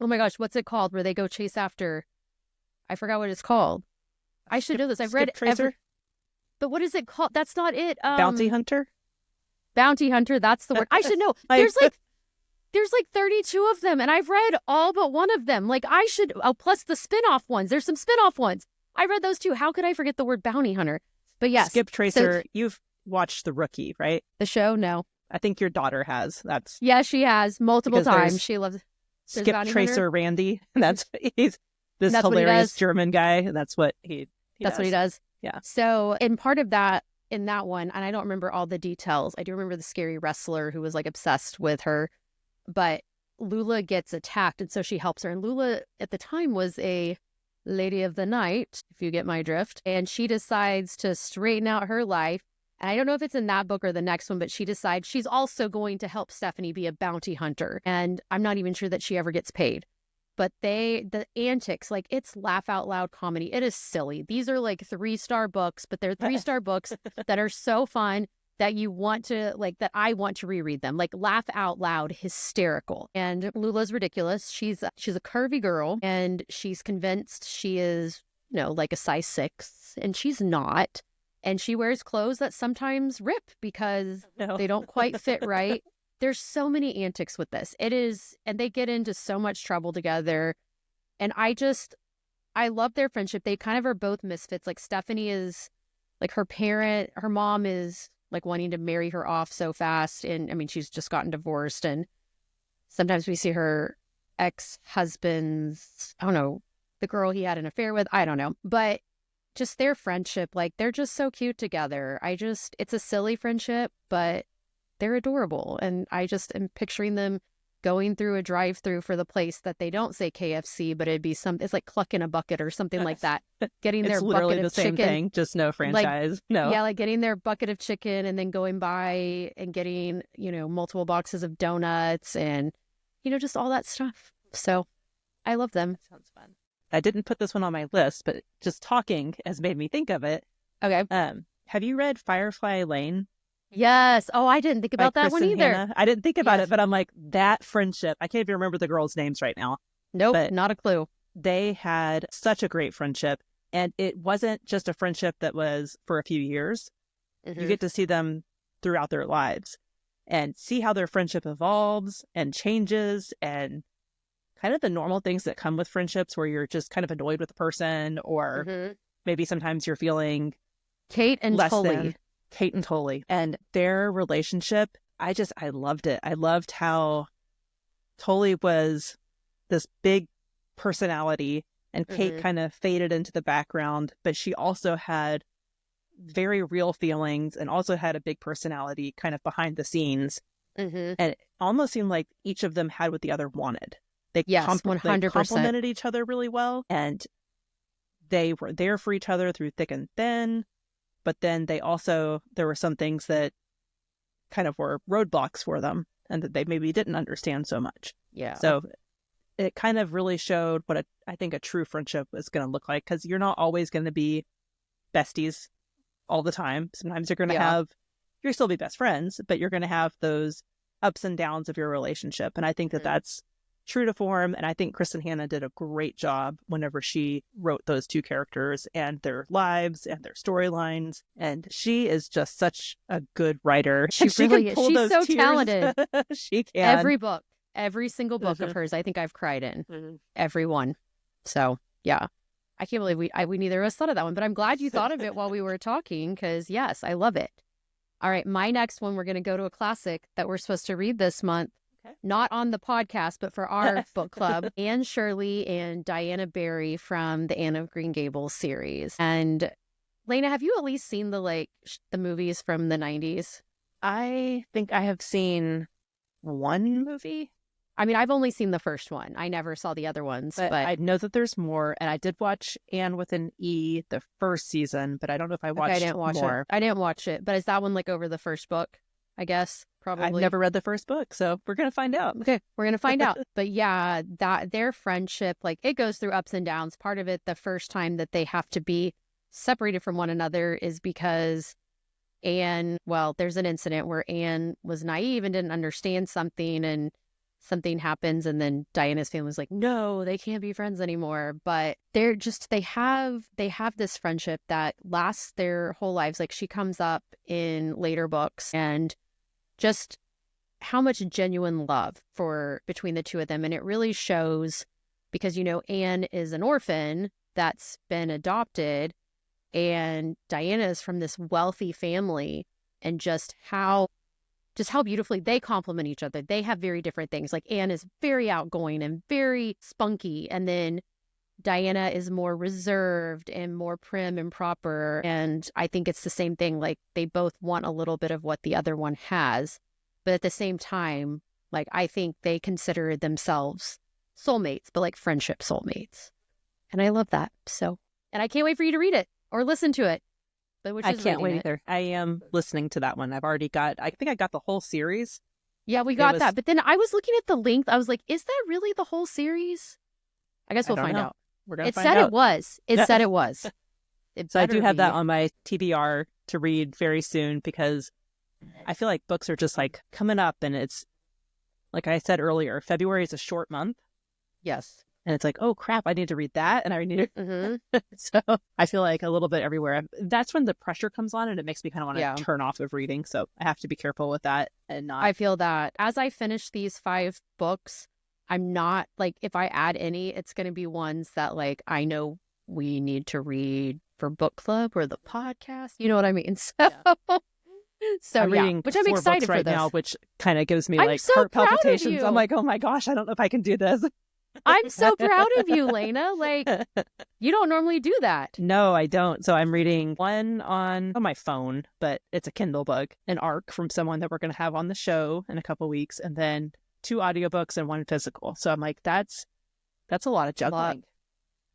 my gosh, what's it called? Where they go chase after, I forgot what it's called. I should know this. I've read Tracer. But what is it called? That's not it. Bounty Hunter. Bounty Hunter. That's the word. I should know. There's like 32 of them, and I've read all but one of them. Like, plus the spin-off ones. There's some spin-off ones. I read those too. How could I forget the word bounty hunter? But yes, Skip so Tracer, you've watched The Rookie, right? the show, no. I think your daughter has. That's Yeah, she has multiple because times. there's She loves there's Skip Bounty Hunter. Tracer Randy, and he's this That's what he hilarious does. German guy, and that's what he That's does. what he does. Yeah. So, and part of that in that one, and I don't remember all the details. I do remember the scary wrestler who was like obsessed with her, but Lula gets attacked, and so she helps her. And Lula at the time was a lady of the night, if you get my drift, and she decides to straighten out her life. And I don't know if it's in that book or the next one, but she decides she's also going to help Stephanie be a bounty hunter. And I'm not even sure that she ever gets paid. But the antics, like it's laugh out loud comedy. It is silly. These are like 3-star books, but they're 3-star books that are so fun that you want to that I want to reread them. Like laugh out loud, hysterical. And Lula's ridiculous. She's a curvy girl and she's convinced she is, like a size 6, and she's not. And she wears clothes that sometimes rip because they don't quite fit right. There's so many antics with this. It is, and they get into so much trouble together. And I love their friendship. They kind of are both misfits. Like Stephanie is like her mom is like wanting to marry her off so fast. And I mean, she's just gotten divorced. And sometimes we see her ex-husband's, I don't know, the girl he had an affair with. I don't know. But just their friendship, like they're just so cute together. It's a silly friendship, but they're adorable. And I just am picturing them going through a drive-through for the place that they don't say KFC, but it'd be it's like clucking a bucket or something like that. Getting their bucket of chicken. It's literally the same thing, just no franchise. No. Yeah, like getting their bucket of chicken and then going by and getting, multiple boxes of donuts and, just all that stuff. So I love them. Sounds fun. I didn't put this one on my list, but just talking has made me think of it. Okay. Have you read Firefly Lane? Yes. Oh, I didn't think about that one either. Hannah? I didn't think about it, but I'm like, that friendship. I can't even remember the girls' names right now. Nope, but not a clue. They had such a great friendship. And it wasn't just a friendship that was for a few years. Mm-hmm. You get to see them throughout their lives and see how their friendship evolves and changes and kind of the normal things that come with friendships where you're just kind of annoyed with the person or maybe sometimes you're feeling Kate and Tully. Kate and Tully and their relationship. I loved it. I loved how Tully was this big personality and Kate kind of faded into the background, but she also had very real feelings and also had a big personality kind of behind the scenes. And it almost seemed like each of them had what the other wanted. They 100%. They complemented each other really well, and they were there for each other through thick and thin. But then there were some things that kind of were roadblocks for them and that they maybe didn't understand so much. Yeah. So it kind of really showed what I think a true friendship is going to look like, because you're not always going to be besties all the time. Sometimes you're going to you'll still be best friends, but you're going to have those ups and downs of your relationship. And I think that that's true to form. And I think Kristen Hanna did a great job whenever she wrote those two characters and their lives and their storylines. And she is just such a good writer. She really is. She's so talented. She can. Every single book of hers, I think I've cried in. Every one. So, yeah. I can't believe we neither of us thought of that one, but I'm glad you thought of it while we were talking, because yes, I love it. All right, my next one, we're going to go to a classic that we're supposed to read this month. Not on the podcast, but for our book club, Anne Shirley and Diana Barry from the Anne of Green Gables series. And Leyna, have you at least seen the movies from the 90s? I think I have seen one movie. I mean, I've only seen the first one. I never saw the other ones. But I know that there's more. And I did watch Anne with an E, the first season, but I don't know if I watched more. I didn't watch it. But is that one over the first book, I guess? Probably. I've never read the first book, so we're going to find out. Okay, we're going to find out. But yeah, that their friendship, it goes through ups and downs. Part of it, the first time that they have to be separated from one another is because Anne, there's an incident where Anne was naive and didn't understand something, and something happens, and then Diana's family was like, no, they can't be friends anymore. But they have this friendship that lasts their whole lives. She comes up in later books, and just how much genuine love between the two of them. And it really shows because, Anne is an orphan that's been adopted, and Diana is from this wealthy family, and just how beautifully they complement each other. They have very different things. Like Anne is very outgoing and very spunky, and then Diana is more reserved and more prim and proper. And I think it's the same thing. Like they both want a little bit of what the other one has, but at the same time, like I think they consider themselves soulmates, but like friendship soulmates. And I love that. So, and I can't wait for you to read it or listen to it. But which I is can't wait reading it. either. I am listening to that one. I think I got the whole series. Yeah, we got that. But then I was looking at the length. I was like, is that really the whole series? I guess we'll find out. We're going to It find said out. it was. It said it was. So I do have that on my TBR to read very soon, because I feel like books are just like coming up, and it's like I said earlier, February is a short month. Yes. And it's like, oh crap, I need to read that, and I need to. So I feel like a little bit everywhere. That's when the pressure comes on, and it makes me kind of want to turn off of reading. So I have to be careful with that and not. I feel that as I finish these 5 books, I'm not like, if I add any, it's going to be ones that like I know we need to read for book club or the podcast. You know what I mean? So I'm reading which I'm 4 excited books for right this. now, which kind of gives me I'm like so heart proud of palpitations. you. I'm like, oh my gosh, I don't know if I can do this. I'm so proud of you, Leyna. Like, you don't normally do that. No, I don't. So I'm reading one on my phone, but it's a Kindle book, an ARC from someone that we're going to have on the show in a couple weeks, and then 2 audiobooks and 1 physical. So I'm like, that's a lot of juggling.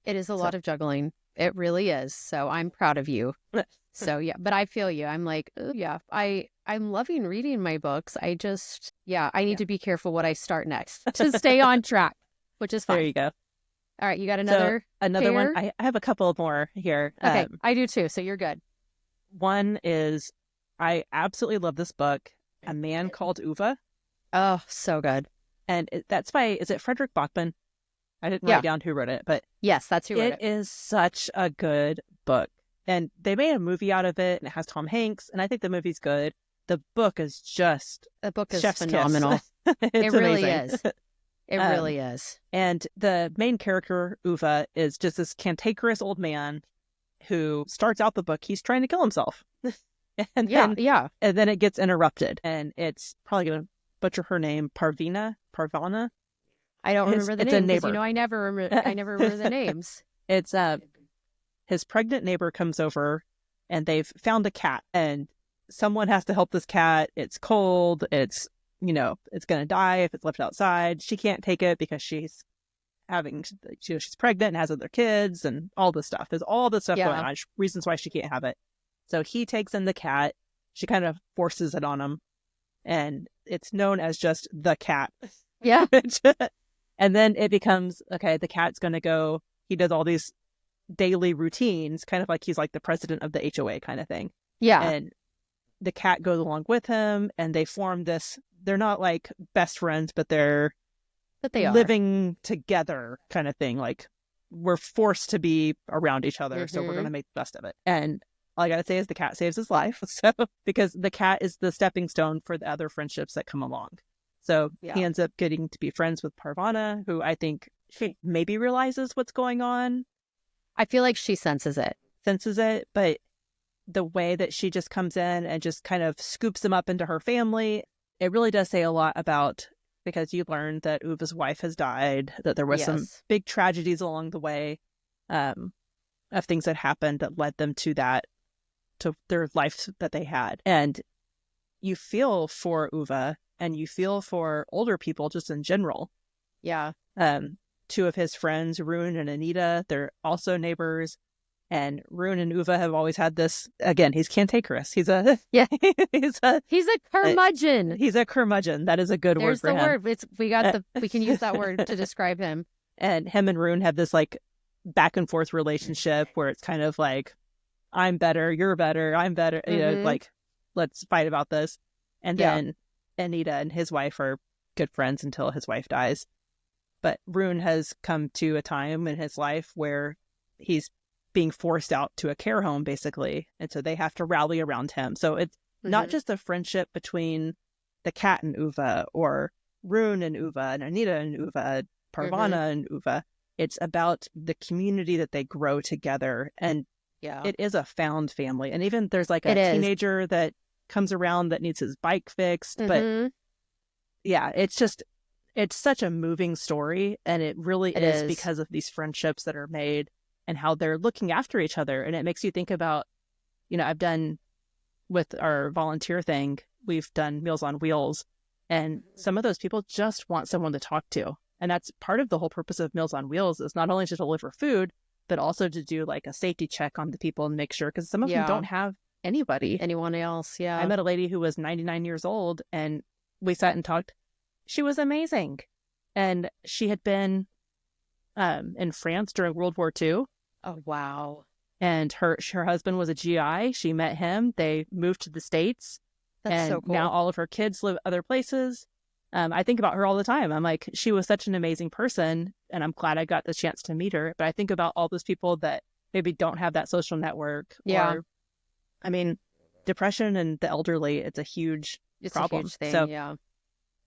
It is a lot of juggling. It really is. So I'm proud of you. So yeah, but I feel you. I'm like, oh, yeah, I'm loving reading my books. I just, I need to be careful what I start next to stay on track, which is fine. There you go. All right, you got another one. I have a couple more here. Okay, I do too. So you're good. One is, I absolutely love this book, A Man Called Uwe. Oh, so good. And that's by, is it Frederick Bachman? I didn't write down who wrote it, but yes, that's who wrote it. It is such a good book. And they made a movie out of it, and it has Tom Hanks, and I think the movie's good. The book is just phenomenal. It really is. It really is. And the main character, Uwe, is just this cantankerous old man who starts out the book, he's trying to kill himself. And then it gets interrupted. And it's probably going to butcher her name, Parvana. I don't remember the name because I never remember the names. It's his pregnant neighbor comes over, and they've found a cat, and someone has to help this cat. It's cold. It's it's going to die if it's left outside. She can't take it because she's pregnant and has other kids and all this stuff. There's all this stuff going on, reasons why she can't have it. So he takes in the cat. She kind of forces it on him, and it's known as just the cat. Yeah. And then it becomes, okay, the cat's going to go, he does all these daily routines, kind of like he's like the president of the HOA kind of thing. Yeah. And the cat goes along with him, and they form this, they're not like best friends, but they are living together kind of thing. Like, we're forced to be around each other, so we're going to make the best of it. And all I got to say is the cat saves his life. So, because the cat is the stepping stone for the other friendships that come along. So he ends up getting to be friends with Parvana, who I think she maybe realizes what's going on. I feel like she senses it, but the way that she just comes in and just kind of scoops him up into her family, it really does say a lot about, because you learned that Uwe's wife has died, that there was some big tragedies along the way of things that happened that led them to their life that they had. And you feel for Uwe, and you feel for older people just in general. Yeah. 2 of his friends, Rune and Anita, they're also neighbors. And Rune and Uwe have always had this, again, he's cantankerous. He's a curmudgeon. He's a curmudgeon. That is a good word for him. There's the word. We can use that word to describe him. And him and Rune have this like back and forth relationship where it's kind of like, I'm better, you're better, I'm better, like, let's fight about this. And then Anita and his wife are good friends until his wife dies. But Rune has come to a time in his life where he's being forced out to a care home, basically. And so they have to rally around him. So it's not just a friendship between the cat and Uwe, or Rune and Uwe, and Anita and Uwe, Parvana and Uwe. It's about the community that they grow together. And Yeah. it is a found family. And even there's like It a is. teenager that comes around that needs his bike fixed. But Mm-hmm. yeah, it's such a moving story. And it really It is is. because of these friendships that are made and how they're looking after each other. And it makes you think about, I've done with our volunteer thing, we've done Meals on Wheels. And some of those people just want someone to talk to. And that's part of the whole purpose of Meals on Wheels is not only to deliver food, but also to do like a safety check on the people and make sure, because some of them Yeah. don't have anybody. Anyone else? I Yeah. met a lady who was 99 years old and we sat and talked. She was amazing. And she had been in France during World War II. Oh, wow. And her husband was a GI. She met him. They moved to the States. That's And so cool. now all of her kids live other places. I think about her all the time. I'm like, she was such an amazing person, and I'm glad I got the chance to meet her. But I think about all those people that maybe don't have that social network. Yeah. Or, I mean, depression and the elderly, it's a huge problem. A huge thing. So, Yeah.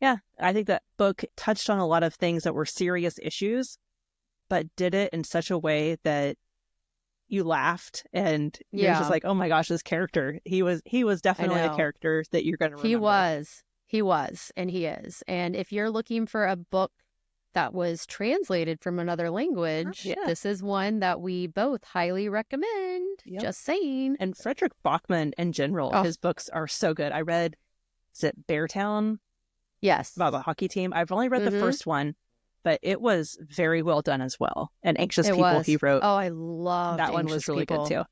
yeah, I think that book touched on a lot of things that were serious issues, but did it in such a way that you laughed and you're just like, oh my gosh, this character, he was definitely a character that you're going to remember. He was, and he is. And if you're looking for a book that was translated from another language, this is one that we both highly recommend. Yep. Just saying. And Frederick Bachman in general, his books are so good. I read, is it Beartown? Yes. About the hockey team. I've only read the first one, but it was very well done as well. And Anxious People he wrote. Oh, I love that one. Was really good too.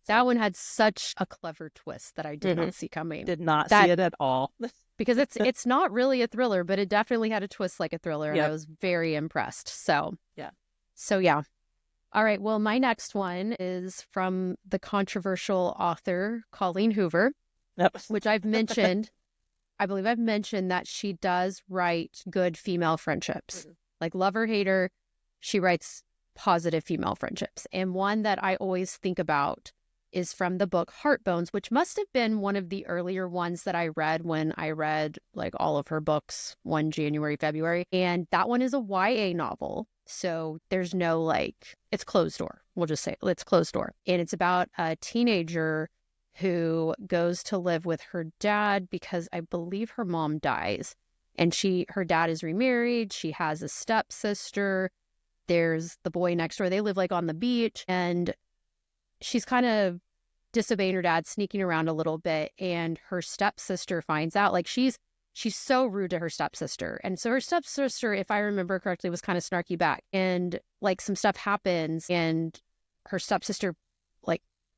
That one had such a clever twist that I did not see coming. Did not see it at all. Because it's not really a thriller, but it definitely had a twist like a thriller, and I was very impressed. So yeah. All right, well, my next one is from the controversial author Colleen Hoover, which I've mentioned. I believe I've mentioned that she does write good female friendships. Like love or hate her, she writes positive female friendships. And one that I always think about is from the book Heartbones, which must have been one of the earlier ones that I read when I read like all of her books one January, February. And that one is a YA novel. So there's no it's closed door. We'll just say it's closed door. And it's about a teenager who goes to live with her dad because I believe her mom dies. And her dad is remarried. She has a stepsister. There's the boy next door. They live like on the beach, and she's kind of disobeying her dad, sneaking around a little bit. And her stepsister finds out, she's so rude to her stepsister. And so her stepsister, if I remember correctly, was kind of snarky back. And some stuff happens, and her stepsister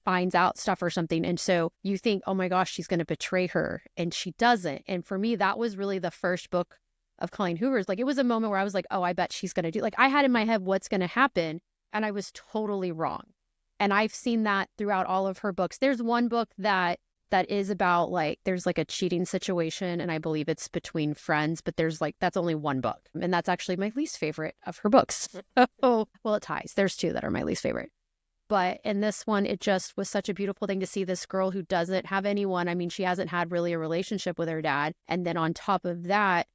finds out stuff or something. And so you think, oh my gosh, she's going to betray her. And she doesn't. And for me, that was really the first book of Colleen Hoover's. It was a moment where I was like, oh, I bet she's going to do, I had in my head what's going to happen. And I was totally wrong. And I've seen that throughout all of her books. There's one book that is about there's a cheating situation. And I believe it's between friends, but there's that's only one book. And that's actually my least favorite of her books. Oh, well, it ties. There's two that are my least favorite. But in this one, it just was such a beautiful thing to see this girl who doesn't have anyone. I mean, she hasn't had really a relationship with her dad. And then on top of that,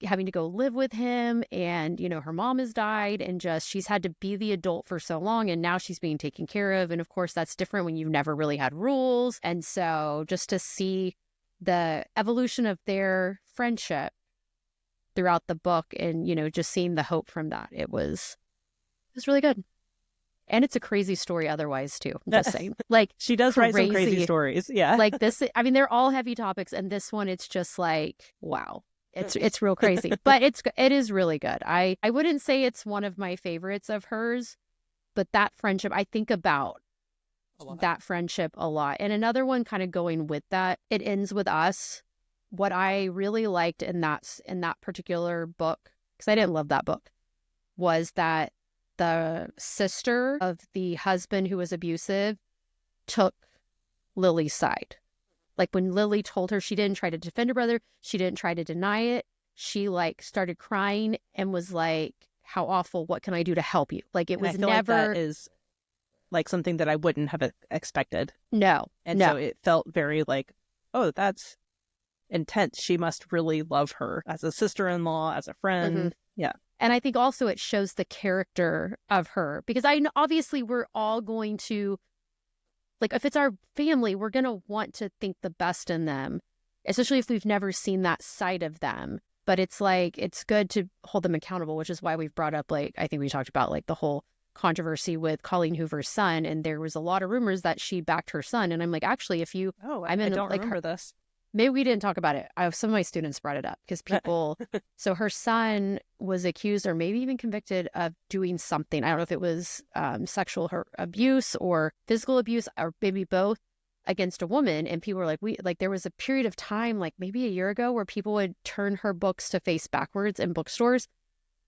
having to go live with him, and, her mom has died, and she's had to be the adult for so long, and now she's being taken care of. And of course, that's different when you've never really had rules. And so just to see the evolution of their friendship throughout the book and, just seeing the hope from that, it was really good. And it's a crazy story otherwise, too. I'm just saying. She does write some crazy stories. Yeah. This, I mean, they're all heavy topics. And this one, it's just wow. It's real crazy. But it is really good. I wouldn't say it's one of my favorites of hers, but that friendship, I think about that friendship a lot. And another one kind of going with that, It Ends With Us. What I really liked in that particular book, because I didn't love that book, was that the sister of the husband who was abusive took Lily's side. When Lily told her, she didn't try to defend her brother. She didn't try to deny it. She started crying and was like, how awful. What can I do to help you? It was never. That is something that I wouldn't have expected. No. And so it felt very oh, that's intense. She must really love her as a sister-in-law, as a friend. Mm-hmm. Yeah. And I think also it shows the character of her, because obviously we're all going to like if it's our family, we're going to want to think the best in them, especially if we've never seen that side of them. But it's like, it's good to hold them accountable, which is why we've brought up, like, I think we talked about like the whole controversy with Colleen Hoover's son. And there was a lot of rumors that she backed her son. And I'm like, actually, if you, I don't remember this. Maybe we didn't talk about it. Some of my students brought it up because people, so her son was accused or maybe even convicted of doing something. I don't know if it was sexual abuse or physical abuse or maybe both against a woman. And people were like, there was a period of time, like maybe a year ago, where people would turn her books to face backwards in bookstores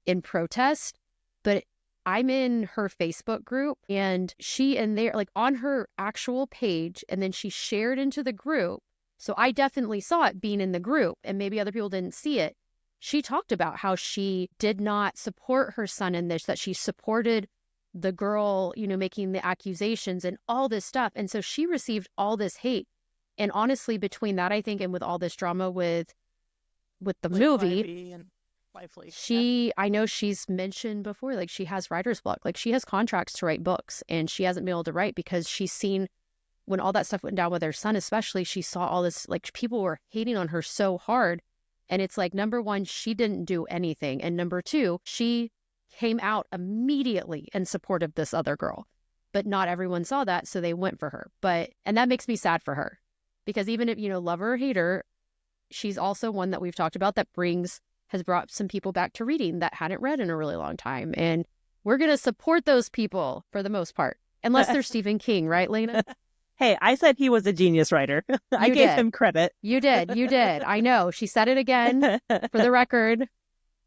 in protest. But I'm in her Facebook group and she in there, like on her actual page, and then she shared into the group. So I definitely saw it being in the group, and maybe other people didn't see it. She talked about how she did not support her son in this, that she supported the girl, making the accusations and all this stuff. And so she received all this hate. And honestly, between that, I think, and with all this drama with the movie, I know she's mentioned before, like she has writer's block, like she has contracts to write books and she hasn't been able to write because she's seen when all that stuff went down with her son, especially, she saw all this, like people were hating on her so hard. And it's like, number one, she didn't do anything. And number two, she came out immediately in support of this other girl. But not everyone saw that, so they went for her. And that makes me sad for her. Because even if, love her or hate her, she's also one that we've talked about that has brought some people back to reading that hadn't read in a really long time. And we're going to support those people for the most part. Unless they're Stephen King, right, Leyna? Hey, I said he was a genius writer. I gave him credit. You did. I know. She said it again for the record.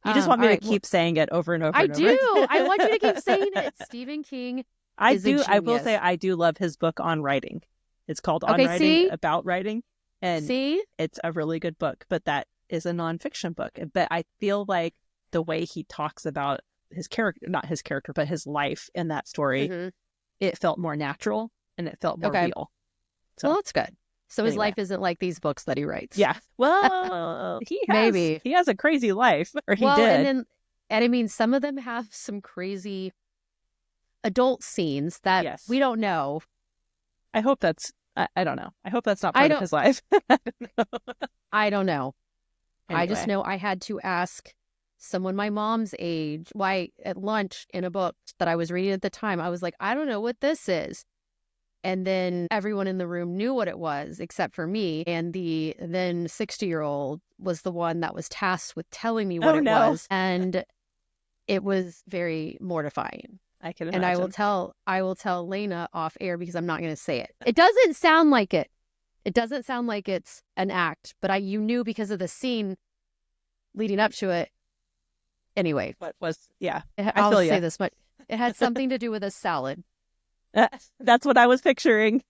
You just want me to keep saying it over and over I and over. do. I want you to keep saying it. Stephen King is a genius. I will say I do love his book on writing. It's called On Writing, about writing. And it's a really good book, but that is a nonfiction book. But I feel like the way he talks about his character, not his character, but his life in that story, it felt more natural. And it felt more real. So, well, that's good. So his life isn't like these books that he writes. Yeah. Well, he has a crazy life, or he did. And I mean, some of them have some crazy adult scenes that we don't know. I hope that's, I don't know. I hope that's not part of his life. I don't know. Anyway. I just know I had to ask someone my mom's age, at lunch in a book that I was reading at the time, I was like, I don't know what this is. And then everyone in the room knew what it was, except for me. And the then 60-year-old was the one that was tasked with telling me what it was. And it was very mortifying. I can imagine. And I will tell Leyna off air because I'm not going to say it. It doesn't sound like it. It doesn't sound like it's an act, but you knew because of the scene leading up to it. Anyway. What was, I'll say this much. It had something to do with a salad. That's what I was picturing.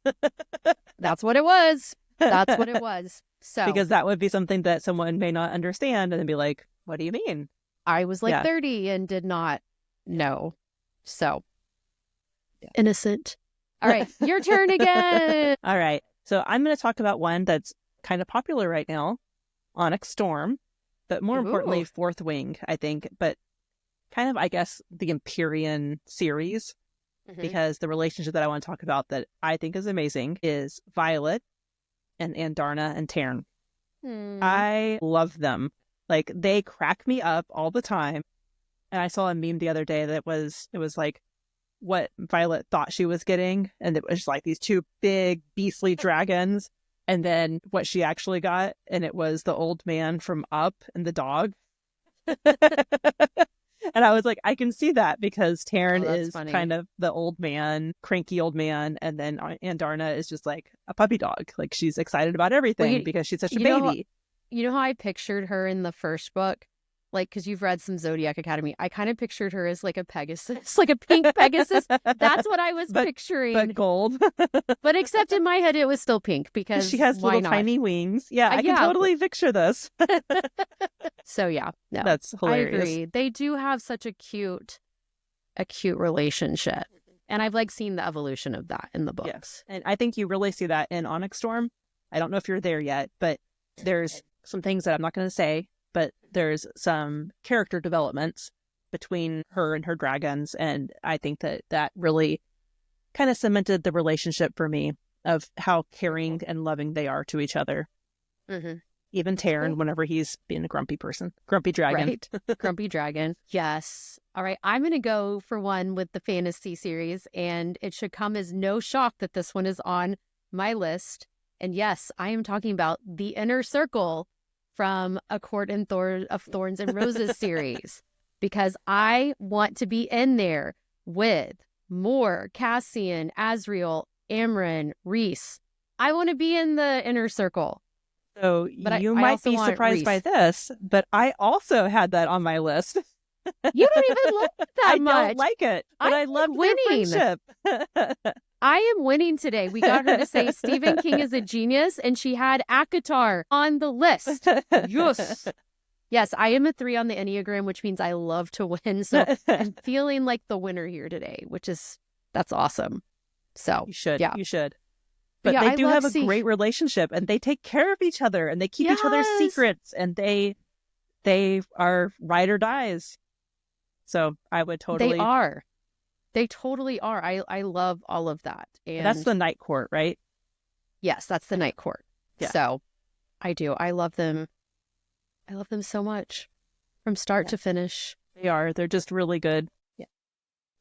That's what it was. That's what it was. So because that would be something that someone may not understand and then be like, what do you mean? I was like 30 and did not know. So innocent. All right, your turn again. All right. So I'm going to talk about one that's kind of popular right now, Onyx Storm, but more importantly, Fourth Wing, I think, but kind of, I guess, the Empyrean series. Because the relationship that I want to talk about that I think is amazing is Violet and Andarna and Taryn. I love them. Like, they crack me up all the time. And I saw a meme the other day that it was like what Violet thought she was getting. And it was like these two big beastly dragons. And then what she actually got. And it was the old man from Up and the dog. And I was like, I can see that because Taryn is funny. Kind of the old man, cranky old man. And then Andarna is just like a puppy dog. Like, she's excited about everything because she's such a baby. You know how I pictured her in the first book? Like, because you've read some Zodiac Academy. I kind of pictured her as like a Pegasus, like a pink Pegasus. That's what I was picturing. But gold. But except in my head, it was still pink because she has little tiny wings. Yeah, I can totally picture this. So yeah, no, that's hilarious. I agree. They do have such a cute relationship. And I've like seen the evolution of that in the books. Yes. And I think you really see that in Onyx Storm. I don't know if you're there yet, but there's some things that I'm not going to say. But there's some character developments between her and her dragons. And I think that really kind of cemented the relationship for me. of how caring and loving they are to each other. Mm-hmm. Even Taryn, whenever he's being a grumpy person. Grumpy dragon. Right. Grumpy dragon. Yes. All right. I'm going to go for one with the fantasy series, and it should come as no shock that this one is on my list. And yes, I am talking about The Inner Circle from A Court of Thorns and Roses series, because I want to be in there with Mor, Cassian, Azriel, Amren, Rhys. I want to be in the Inner Circle. So But you I might also be want surprised by Rhys. this, but I also had that on my list. You don't even like it that I much. don't like it, but I love their friendship. I am winning today. We got her to say Stephen King is a genius, and she had ACOTAR on the list. Yes. Yes, I am a 3 on the Enneagram, which means I love to win. So I'm feeling like the winner here today, that's awesome. So You should. Yeah. You should. But yeah, they I do love have a great relationship, and they take care of each other, and they keep each other's Yes. secrets, and they are ride or dies. So I would totally. They are. They totally are. I love all of that. And That's the Night Court, right? yes, that's the Night Court. Yeah. So I do. I love them. I love them so much from start to finish. They are. They're just really good. Yeah.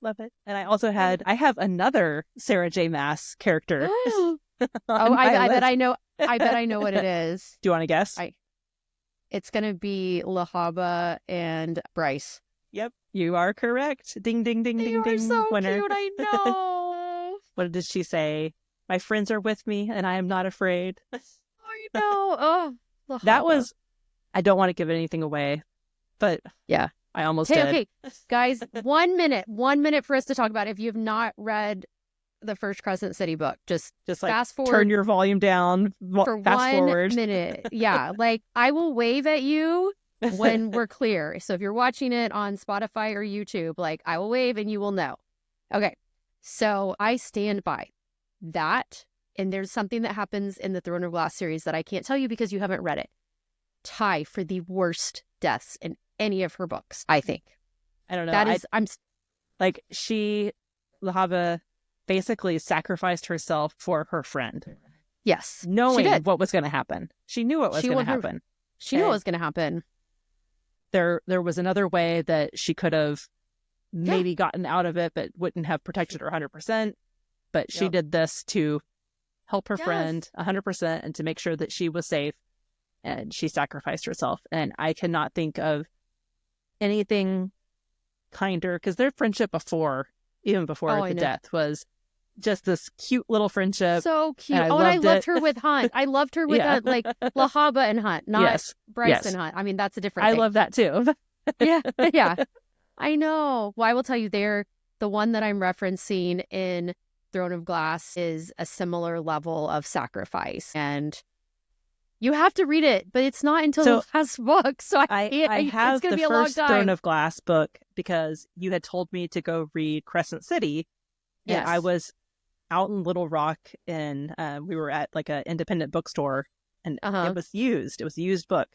Love it. And I have another Sarah J. Maas character. I bet I know. I bet I know what it is. Do you want to guess? It's going to be Lahaba and Bryce. Yep, you are correct. Ding, ding, ding, ding, ding. So Winner. cute, I know. What did she say? My friends are with me, and I am not afraid. I know. Oh, Lahaba. That was. I don't want to give anything away, but yeah, I almost did. Okay, guys, 1 minute. 1 minute for us to talk about it. If you have not read the first Crescent City book, just like fast forward. Turn your volume down. For fast 1 forward. minute. Yeah, like I will wave at you when we're clear. So if you're watching it on Spotify or YouTube, like I will wave and you will know. Okay, so I stand by that. And there's something that happens in the Throne of Glass series that I can't tell you because you haven't read it. Tie for the worst deaths in any of her books, I think. I don't know. That is, like Lahava basically sacrificed herself for her friend. Yes. Knowing what was going to happen. She knew what was going to happen. She knew what was going to happen. There was another way that she could have maybe gotten out of it, but wouldn't have protected her 100%. But she did this to help her friend 100% and to make sure that she was safe. And she sacrificed herself. And I cannot think of anything kinder, because their friendship even before the death, was just this cute little friendship. So cute. And and I loved her with Hunt. I loved her with Hunt, like Lahaba and Hunt, not Bryce and Hunt. I mean, that's a different thing. I love that too. Yeah. I know. Well, I will tell you, the one that I'm referencing in Throne of Glass is a similar level of sacrifice. And you have to read it, but it's not until the last book. So I have it's gonna the be a long first time. Throne of Glass book because you had told me to go read Crescent City. Yes. And I was out in Little Rock, and we were at like an independent bookstore, and it was used. It was a used book.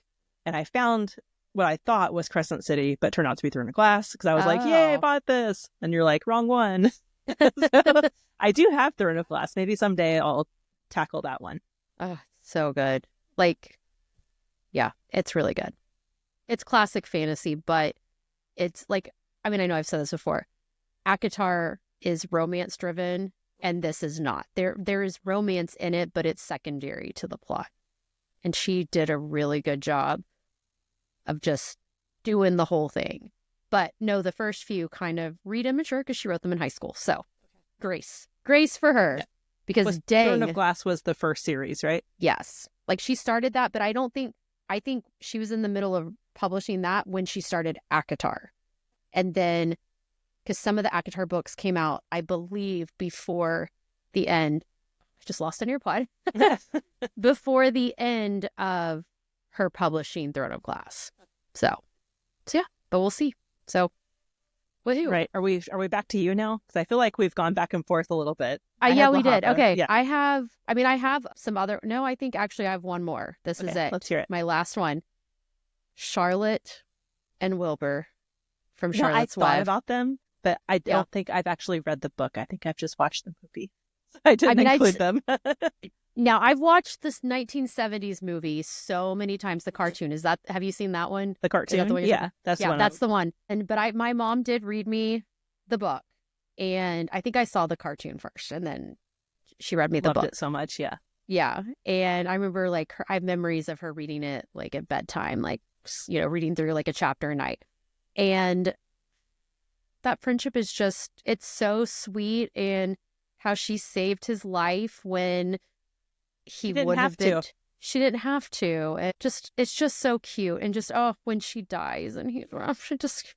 And I found what I thought was Crescent City, but turned out to be Throne of Glass, because I was like, yay, I bought this. And you're like, wrong one. So, I do have Throne of Glass. Maybe someday I'll tackle that one. Oh, so good. Like, yeah, it's really good. It's classic fantasy, but it's like, I mean, I know I've said this before. ACOTAR is romance driven, and this is not. There is romance in it, but it's secondary to the plot. And she did a really good job of just doing the whole thing. But no, the first few kind of read immature because she wrote them in high school. So grace for her. Yeah. Because Throne of Glass was the first series, right? Yes. Like she started that, but I think she was in the middle of publishing that when she started ACOTAR. And then, because some of the ACOTAR books came out, I believe, before the end. I just lost an earpod. Before the end of her publishing Throne of Glass. So yeah, but we'll see. So, woohoo. Right. Are we back to you now? Because I feel like we've gone back and forth a little bit. Yeah, we did. Okay. Yeah. I have some other, no, I think actually I have one more. This is it. Let's hear it. My last one. Charlotte and Wilbur from Charlotte's Web. I thought about them, but I don't think I've actually read the book. I think I've just watched the movie. I didn't mean, include them. Now, I've watched this 1970s movie so many times, the cartoon. Have you seen that one? The Is that cartoon? the one Yeah, that's the yeah, one. that's the one. But my mom did read me the book, and I think I saw the cartoon first, and then she read me the Loved book. it so much, yeah. Yeah, and I remember like I have memories of her reading it like at bedtime, like reading through like a chapter a night, and that friendship is it's so sweet, and how she saved his life when he didn't would have have been. to. She didn't have to. It's just so cute, and just when she dies and she just.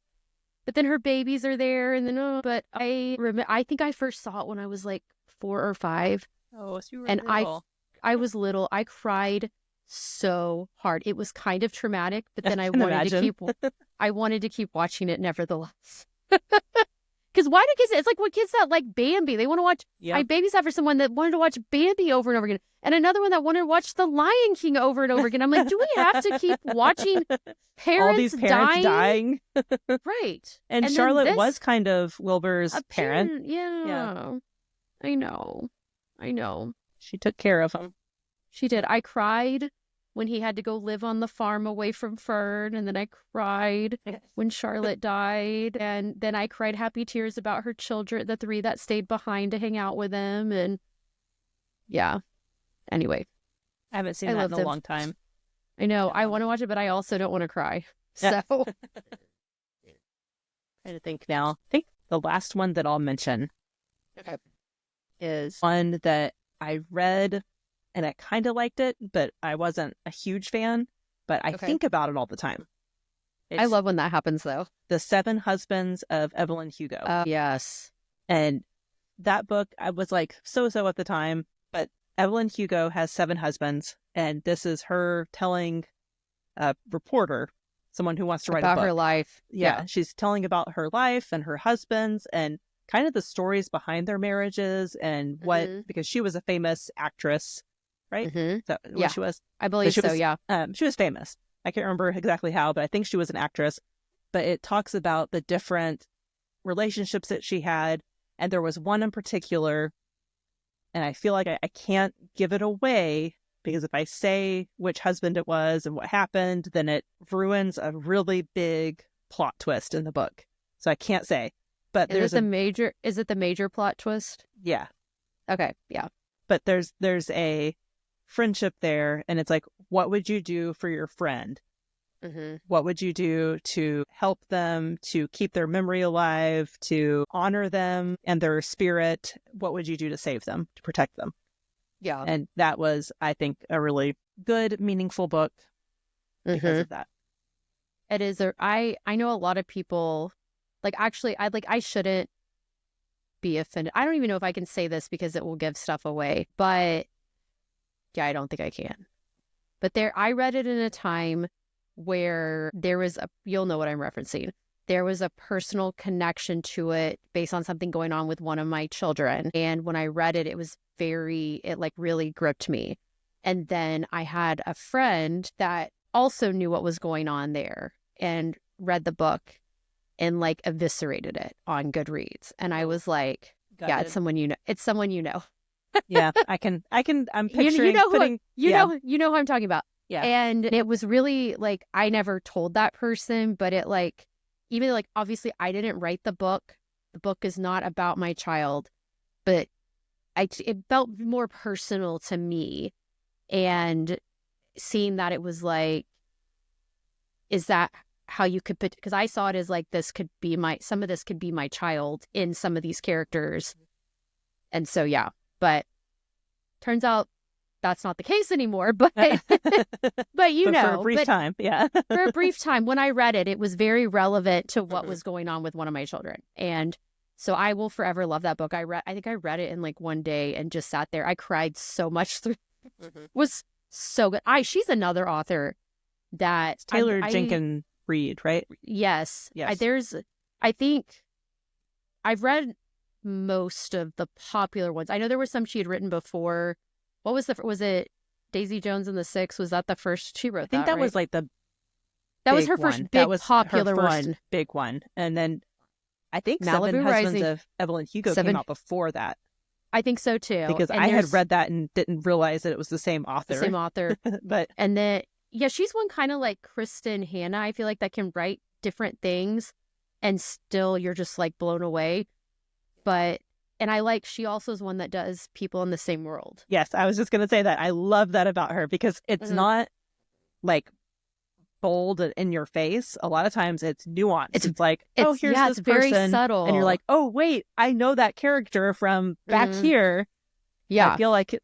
But then her babies are there, and then but I think I first saw it when I was like 4 or 5. Oh, so you were And little. I was little. I cried so hard. It was kind of traumatic, but then I can imagine. I wanted to keep watching it nevertheless. Because why do kids? It's like when kids that like Bambi, they want to watch. Yep. I babysat for someone that wanted to watch Bambi over and over again, and another one that wanted to watch The Lion King over and over again. I'm like, do we have to keep watching parents, all these parents dying? Right. And Charlotte was kind of Wilbur's parent. Yeah. I know. She took care of him. She did. I cried when he had to go live on the farm away from Fern, and then I cried when Charlotte died, and then I cried happy tears about her children, the 3 that stayed behind to hang out with him, and yeah. Anyway, I haven't seen that in a long time. I know. I want to watch it, but I also don't want to cry. So trying to think now. I think the last one that I'll mention is one that I read and I kind of liked it, but I wasn't a huge fan, but I think about it all the time. I love when that happens, though. The 7 Husbands of Evelyn Hugo. Yes. And that book, I was like so-so at the time, but Evelyn Hugo has 7 husbands, and this is her telling a reporter, someone who wants to write a book. About her life. Yeah, she's telling about her life and her husbands and kind of the stories behind their marriages and what, because she was a famous actress, right? Mm-hmm. Is that what she was? I believe so, yeah. She was famous. I can't remember exactly how, but I think she was an actress. But it talks about the different relationships that she had. And there was one in particular, and I feel like I can't give it away, because if I say which husband it was and what happened, then it ruins a really big plot twist in the book. So I can't say. But is it the major plot twist? Yeah. Okay, yeah. But there's a friendship there, and it's like, what would you do for your friend? Mm-hmm. What would you do to help them, to keep their memory alive, to honor them and their spirit? What would you do to save them, to protect them? Yeah. And that was, I think, a really good, meaningful book because of that. It is. I know a lot of people, like, actually, I shouldn't be offended. I don't even know if I can say this because it will give stuff away, but yeah, I don't think I can. But I read it in a time where there was you'll know what I'm referencing. There was a personal connection to it based on something going on with one of my children. And when I read it, it like really gripped me. And then I had a friend that also knew what was going on there and read the book and like eviscerated it on Goodreads. And I was like, yeah, it's someone you know. It's someone you know. Yeah, I'm picturing you know who I'm talking about. Yeah. And it was really like, I never told that person, but it like, even like, obviously I didn't write the book. The book is not about my child, but it felt more personal to me. And seeing that, it was like, is that how you could put, because I saw it as like, some of this could be my child in some of these characters. And so, yeah, but turns out that's not the case anymore, but but you know, for a brief time, yeah. For a brief time, when I read it, it was very relevant to what was going on with one of my children, and so I will forever love that book. I think I read it in like one day and just sat there. I cried so much through. Was so good. She's another author that Taylor Jenkins Reid, right? Yes. I think I've read most of the popular ones. I know there were some she had written before. What was it Daisy Jones and the Six? Was that the first she wrote? I think that right? was like that was her first big popular one. Big one. And then I think Malibu Seven Rising. Husbands of Evelyn Hugo came out before that. I think so too. Because And I had there's read that and didn't realize that it was the same the author. same author. But And then, yeah, she's one kind of like Kristen Hanna. I feel like that can write different things and still you're just like blown away. But, and she also is one that does People in the Same World. yes, I was just going to say that. I love that about her because it's not like bold and in your face. A lot of times it's nuanced. It's like, oh, here's this it's very person. subtle. And you're like, oh, wait, I know that character from back here. Yeah. I feel like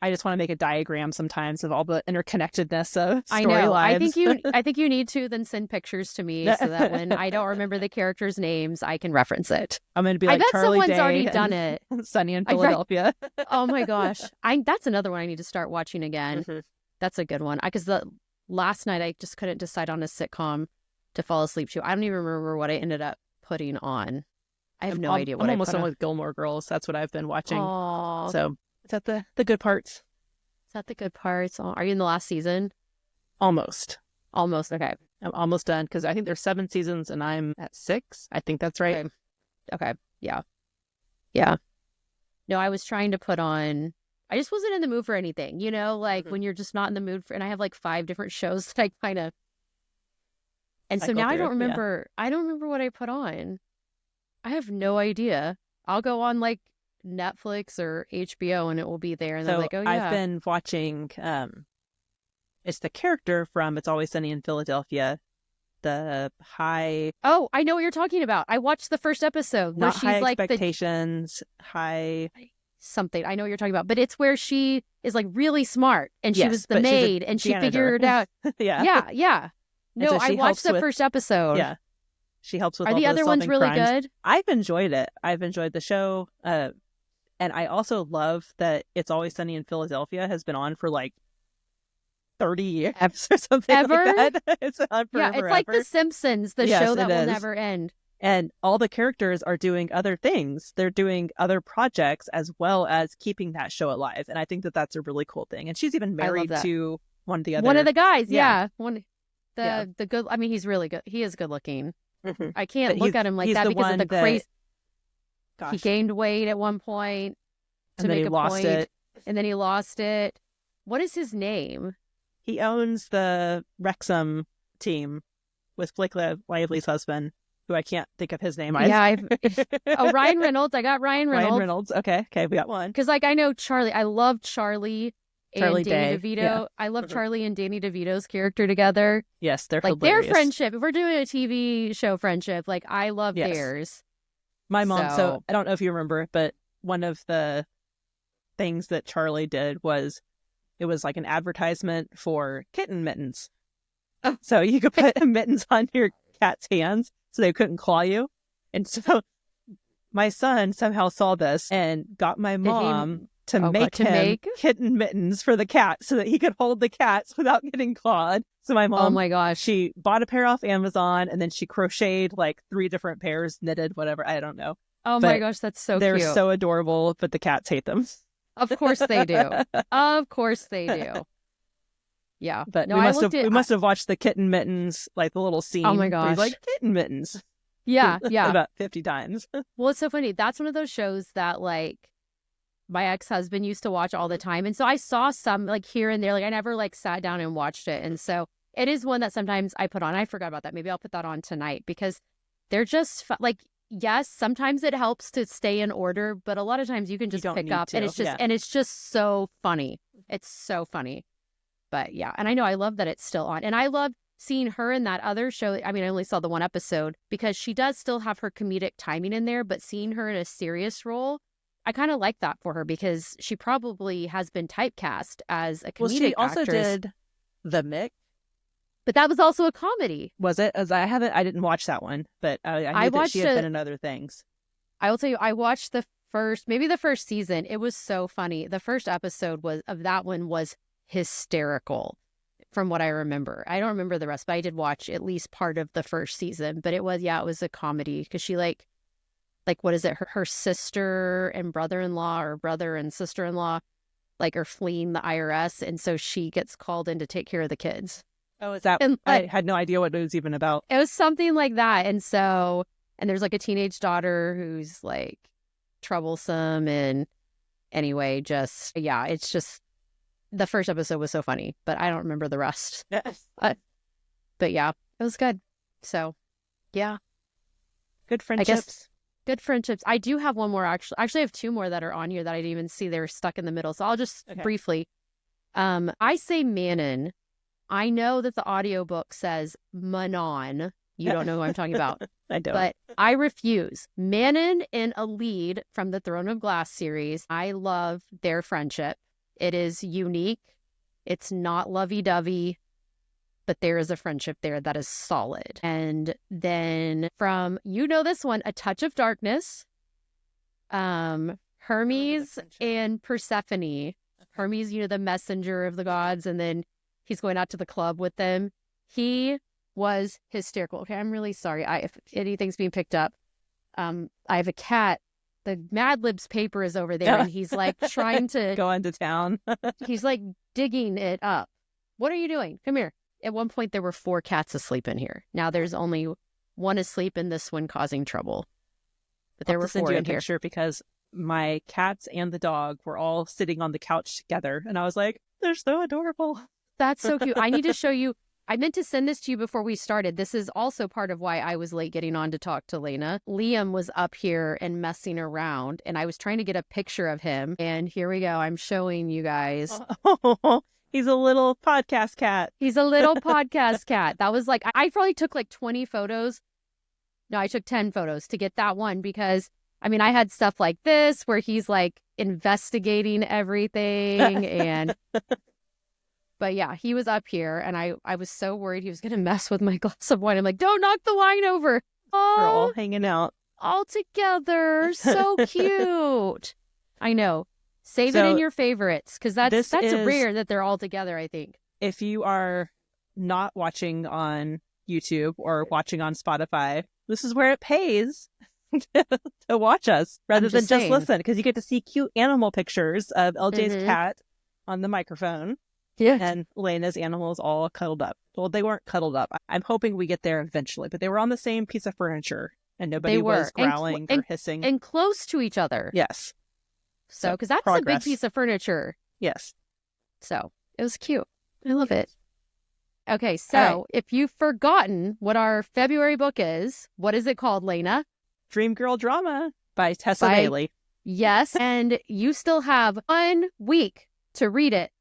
I just want to make a diagram sometimes of all the interconnectedness of I know. storylines. I think you need to then send pictures to me so that when I don't remember the characters' names, I can reference it. I'm going to be like, I bet Charlie someone's Day already done it. Sunny in Philadelphia. Oh my gosh. That's another one I need to start watching again. That's a good one. Because last night I just couldn't decide on a sitcom to fall asleep to. I don't even remember what I ended up putting on. I have no idea what I'm I almost put done on. with Gilmore Girls. That's what I've been watching. Aww. So it's at the good parts. Is that the good parts? Are you in the last season? Almost. Okay. I'm almost done because I think there's 7 seasons and I'm at 6. I think that's right. Okay. Yeah. Yeah. No, I was trying to put on, I just wasn't in the mood for anything, like when you're just not in the mood for, and I have like 5 different shows that I kind of, and so now I don't remember what I put on. I have no idea. I'll go on like Netflix or HBO and it will be there. And so they're like, oh yeah. I've been watching, it's the character from It's Always Sunny in Philadelphia. The high... Oh, I know what you're talking about. I watched the first episode where not she's high like expectations, high... something. I know what you're talking about. But it's where she is like really smart and she Yes, was the but she's a maid and she janitor. figured out. Yeah. Yeah. No, so I she watched helps the with- first episode. Yeah. She helps with Are all the other ones solving really crimes. good? I've enjoyed it. I've enjoyed the show. And I also love that It's Always Sunny in Philadelphia has been on for like 30 years or something Ever? like that. It's on Yeah, forever. it's like The Simpsons, the Yes, show that it will is. never end. And all the characters are doing other things. They're doing other projects as well as keeping that show alive. And I think that that's a really cool thing. And she's even married to one of the other... One of the guys, Yeah. The good, I mean, he's really good. He is good looking. Mhm. I can't But look at him like he's that the because of one the that- crazy. Gosh. He gained weight at one point to and then make he a lost point, it. and then he lost it. What is his name? He owns the Wrexham team with Blake Lively's husband, who I can't think of his name. Yeah, Ryan Reynolds. I got Ryan Reynolds. Ryan Reynolds. Okay, we got one. Because I know Charlie. I love Charlie and Danny Day. DeVito. Yeah. I love Charlie and Danny DeVito's character together. Yes, they're like hilarious. their friendship. If we're doing a TV show friendship, like I love theirs. My mom. So I don't know if you remember, but one of the things that Charlie did was it was like an advertisement for kitten mittens. Oh. So you could put mittens on your cat's hands so they couldn't claw you. And so my son somehow saw this and got my mom to make kitten mittens for the cat so that he could hold the cats without getting clawed. So my mom, oh my gosh, she bought a pair off Amazon and then she crocheted like 3 different pairs, knitted, whatever. I don't know. Oh my gosh, that's so they're cute. They're so adorable, but the cats hate them. Of course they do. Of course they do. Yeah. But we must have watched the kitten mittens, like the little scene. Oh my gosh. Like kitten mittens. Yeah. About 50 times. Well, it's so funny. That's one of those shows that like my ex-husband used to watch all the time. And so I saw some like here and there. Like I never like sat down and watched it. And so it is one that sometimes I put on. I forgot about that. Maybe I'll put that on tonight because they're just like, yes, sometimes it helps to stay in order, but a lot of times you can just pick up and it's just so funny. It's so funny. But yeah, and I know I love that it's still on. And I love seeing her in that other show. I mean, I only saw the one episode because she does still have her comedic timing in there, but seeing her in a serious role, I kind of like that for her because she probably has been typecast as a comedic Well, she also actress. did The Mick. But that was also a comedy. Was it? As I didn't watch that one, but I knew that she had been in other things. I will tell you, I watched the first season. It was so funny. The first episode of that one was hysterical from what I remember. I don't remember the rest, but I did watch at least part of the first season. But it was a comedy because she like what is it? Her sister and brother-in-law or brother and sister-in-law like are fleeing the IRS, and so she gets called in to take care of the kids. Oh, is that? And, I had no idea what it was even about. It was something like that. And so, and there's like a teenage daughter who's like troublesome and anyway, it's just the first episode was so funny, but I don't remember the rest. But yeah, it was good. So yeah, Good I friendships. guess good friendships. I do have one more actually. Actually, I have two more that are on here that I didn't even see. They were stuck in the middle. So I'll just briefly. I say Manon. I know that the audiobook says Manon. You don't know who I'm talking about. I don't. But I refuse. Manon in a lead from the Throne of Glass series. I love their friendship. It is unique. It's not lovey-dovey, but there is a friendship there that is solid. And then from, this one, A Touch of Darkness, Hermes and Persephone. Hermes, the messenger of the gods, and then he's going out to the club with them. He was hysterical. Okay, I'm really sorry. If anything's being picked up, I have a cat. The Mad Libs paper is over there, and he's like trying to go into town. He's like digging it up. What are you doing? Come here. At one point, there were 4 cats asleep in here. Now there's only one asleep, and this one causing trouble. But there were 4 in here. Picture because my cats and the dog were all sitting on the couch together, and I was like, they're so adorable. That's so cute. I need to show you. I meant to send this to you before we started. This is also part of why I was late getting on to talk to Leyna. Liam was up here and messing around, and I was trying to get a picture of him. And here we go. I'm showing you guys. Oh, he's a little podcast cat. He's a little podcast cat. That was like, I probably took like 20 photos. No, I took 10 photos to get that one because, I had stuff like this where he's like investigating everything and... But yeah, he was up here, and I was so worried he was going to mess with my glass of wine. I'm like, don't knock the wine over. Oh, we're all hanging out. All together. So cute. I know. Save it in your favorites, because that's rare that they're all together, I think. If you are not watching on YouTube or watching on Spotify, this is where it pays to watch us rather than just listen, because you get to see cute animal pictures of LJ's cat on the microphone. Yeah. And Leyna's animals all cuddled up. Well, they weren't cuddled up. I'm hoping we get there eventually, but they were on the same piece of furniture and nobody was growling or hissing. And close to each other. Yes. So, because that's a big piece of furniture. Yes. So, it was cute. I love it. Okay, so if you've forgotten what our February book is, what is it called, Leyna? Dream Girl Drama by Tessa Bailey. Yes, and you still have 1 week to read it.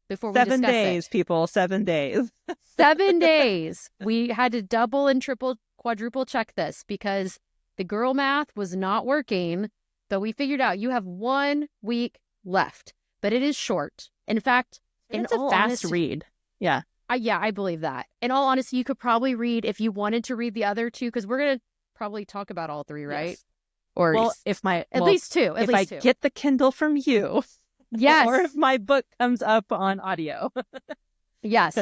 Before we 7 days, people. 7 days. 7 days. We had to double and triple, quadruple check this because the girl math was not working. But we figured out you have 1 week left. But it is short. In fact, it's a fast read. Yeah. I believe that. In all honesty, you could probably read, if you wanted to read the other 2, because we're going to probably talk about all 3, right? Yes. Or at least 2. If I get the Kindle from you. Yes. Or if my book comes up on audio. Yes.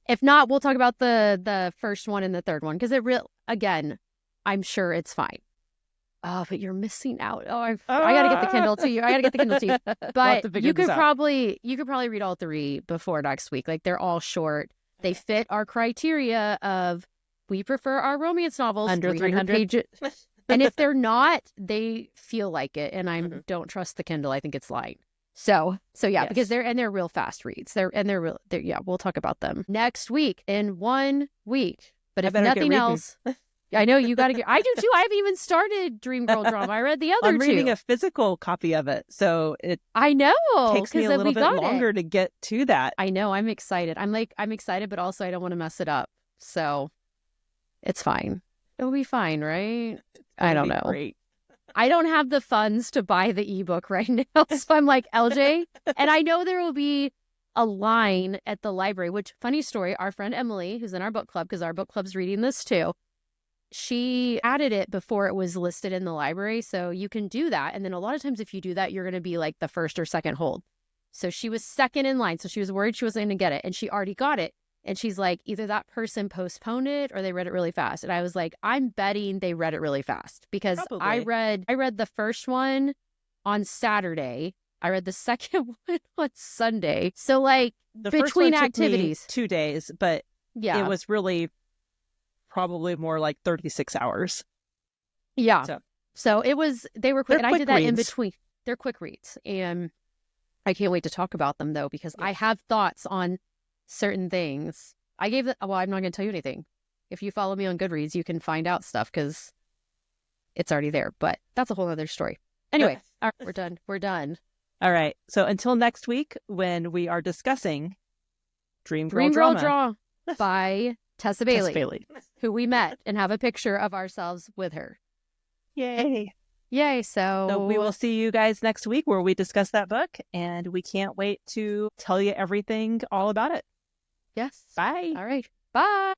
If not, we'll talk about the first one and the third one. Because again, I'm sure it's fine. Oh, but you're missing out. Oh, I got to get the Kindle to you. But you could probably read all 3 before next week. Like, they're all short. They fit our criteria of we prefer our romance novels under 300 pages. And if they're not, they feel like it. And I don't trust the Kindle. I think it's lying. So yeah, yes. Because they're real fast reads. We'll talk about them next week in 1 week. But if nothing else, I know you got to get. I do too. I haven't even started Dream Girl Drama. I read the other 2. I'm reading a physical copy of it, so I know takes me a little bit longer to get to that. I know. I'm excited. I'm excited, but also I don't want to mess it up. So it's fine. It'll be fine, right? I don't know. Great. I don't have the funds to buy the ebook right now. So I'm like, LJ, and I know there will be a line at the library, which, funny story, our friend Emily, who's in our book club, because our book club's reading this too, she added it before it was listed in the library. So you can do that. And then a lot of times if you do that, you're going to be like the first or second hold. So she was second in line. So she was worried she wasn't going to get it. And she already got it. And she's like, either that person postponed it or they read it really fast. And I was like, I'm betting they read it really fast because Probably. I read the first one on Saturday. I read the second one on Sunday. So like the between first one activities, took me 2 days, but yeah, it was really probably more like 36 hours. Yeah. So it was, they were quick. And I did that in between. they're quick reads, and I can't wait to talk about them though, because I have thoughts on certain things. I'm not going to tell you anything. If you follow me on Goodreads, you can find out stuff because it's already there, but that's a whole other story. Anyway, all right, we're done. We're done. All right. So until next week, when we are discussing Dream Girl Drama by Tessa Bailey, who we met and have a picture of ourselves with her. Yay. Yay. So we will see you guys next week where we discuss that book, and we can't wait to tell you everything all about it. Yes. Bye. All right. Bye.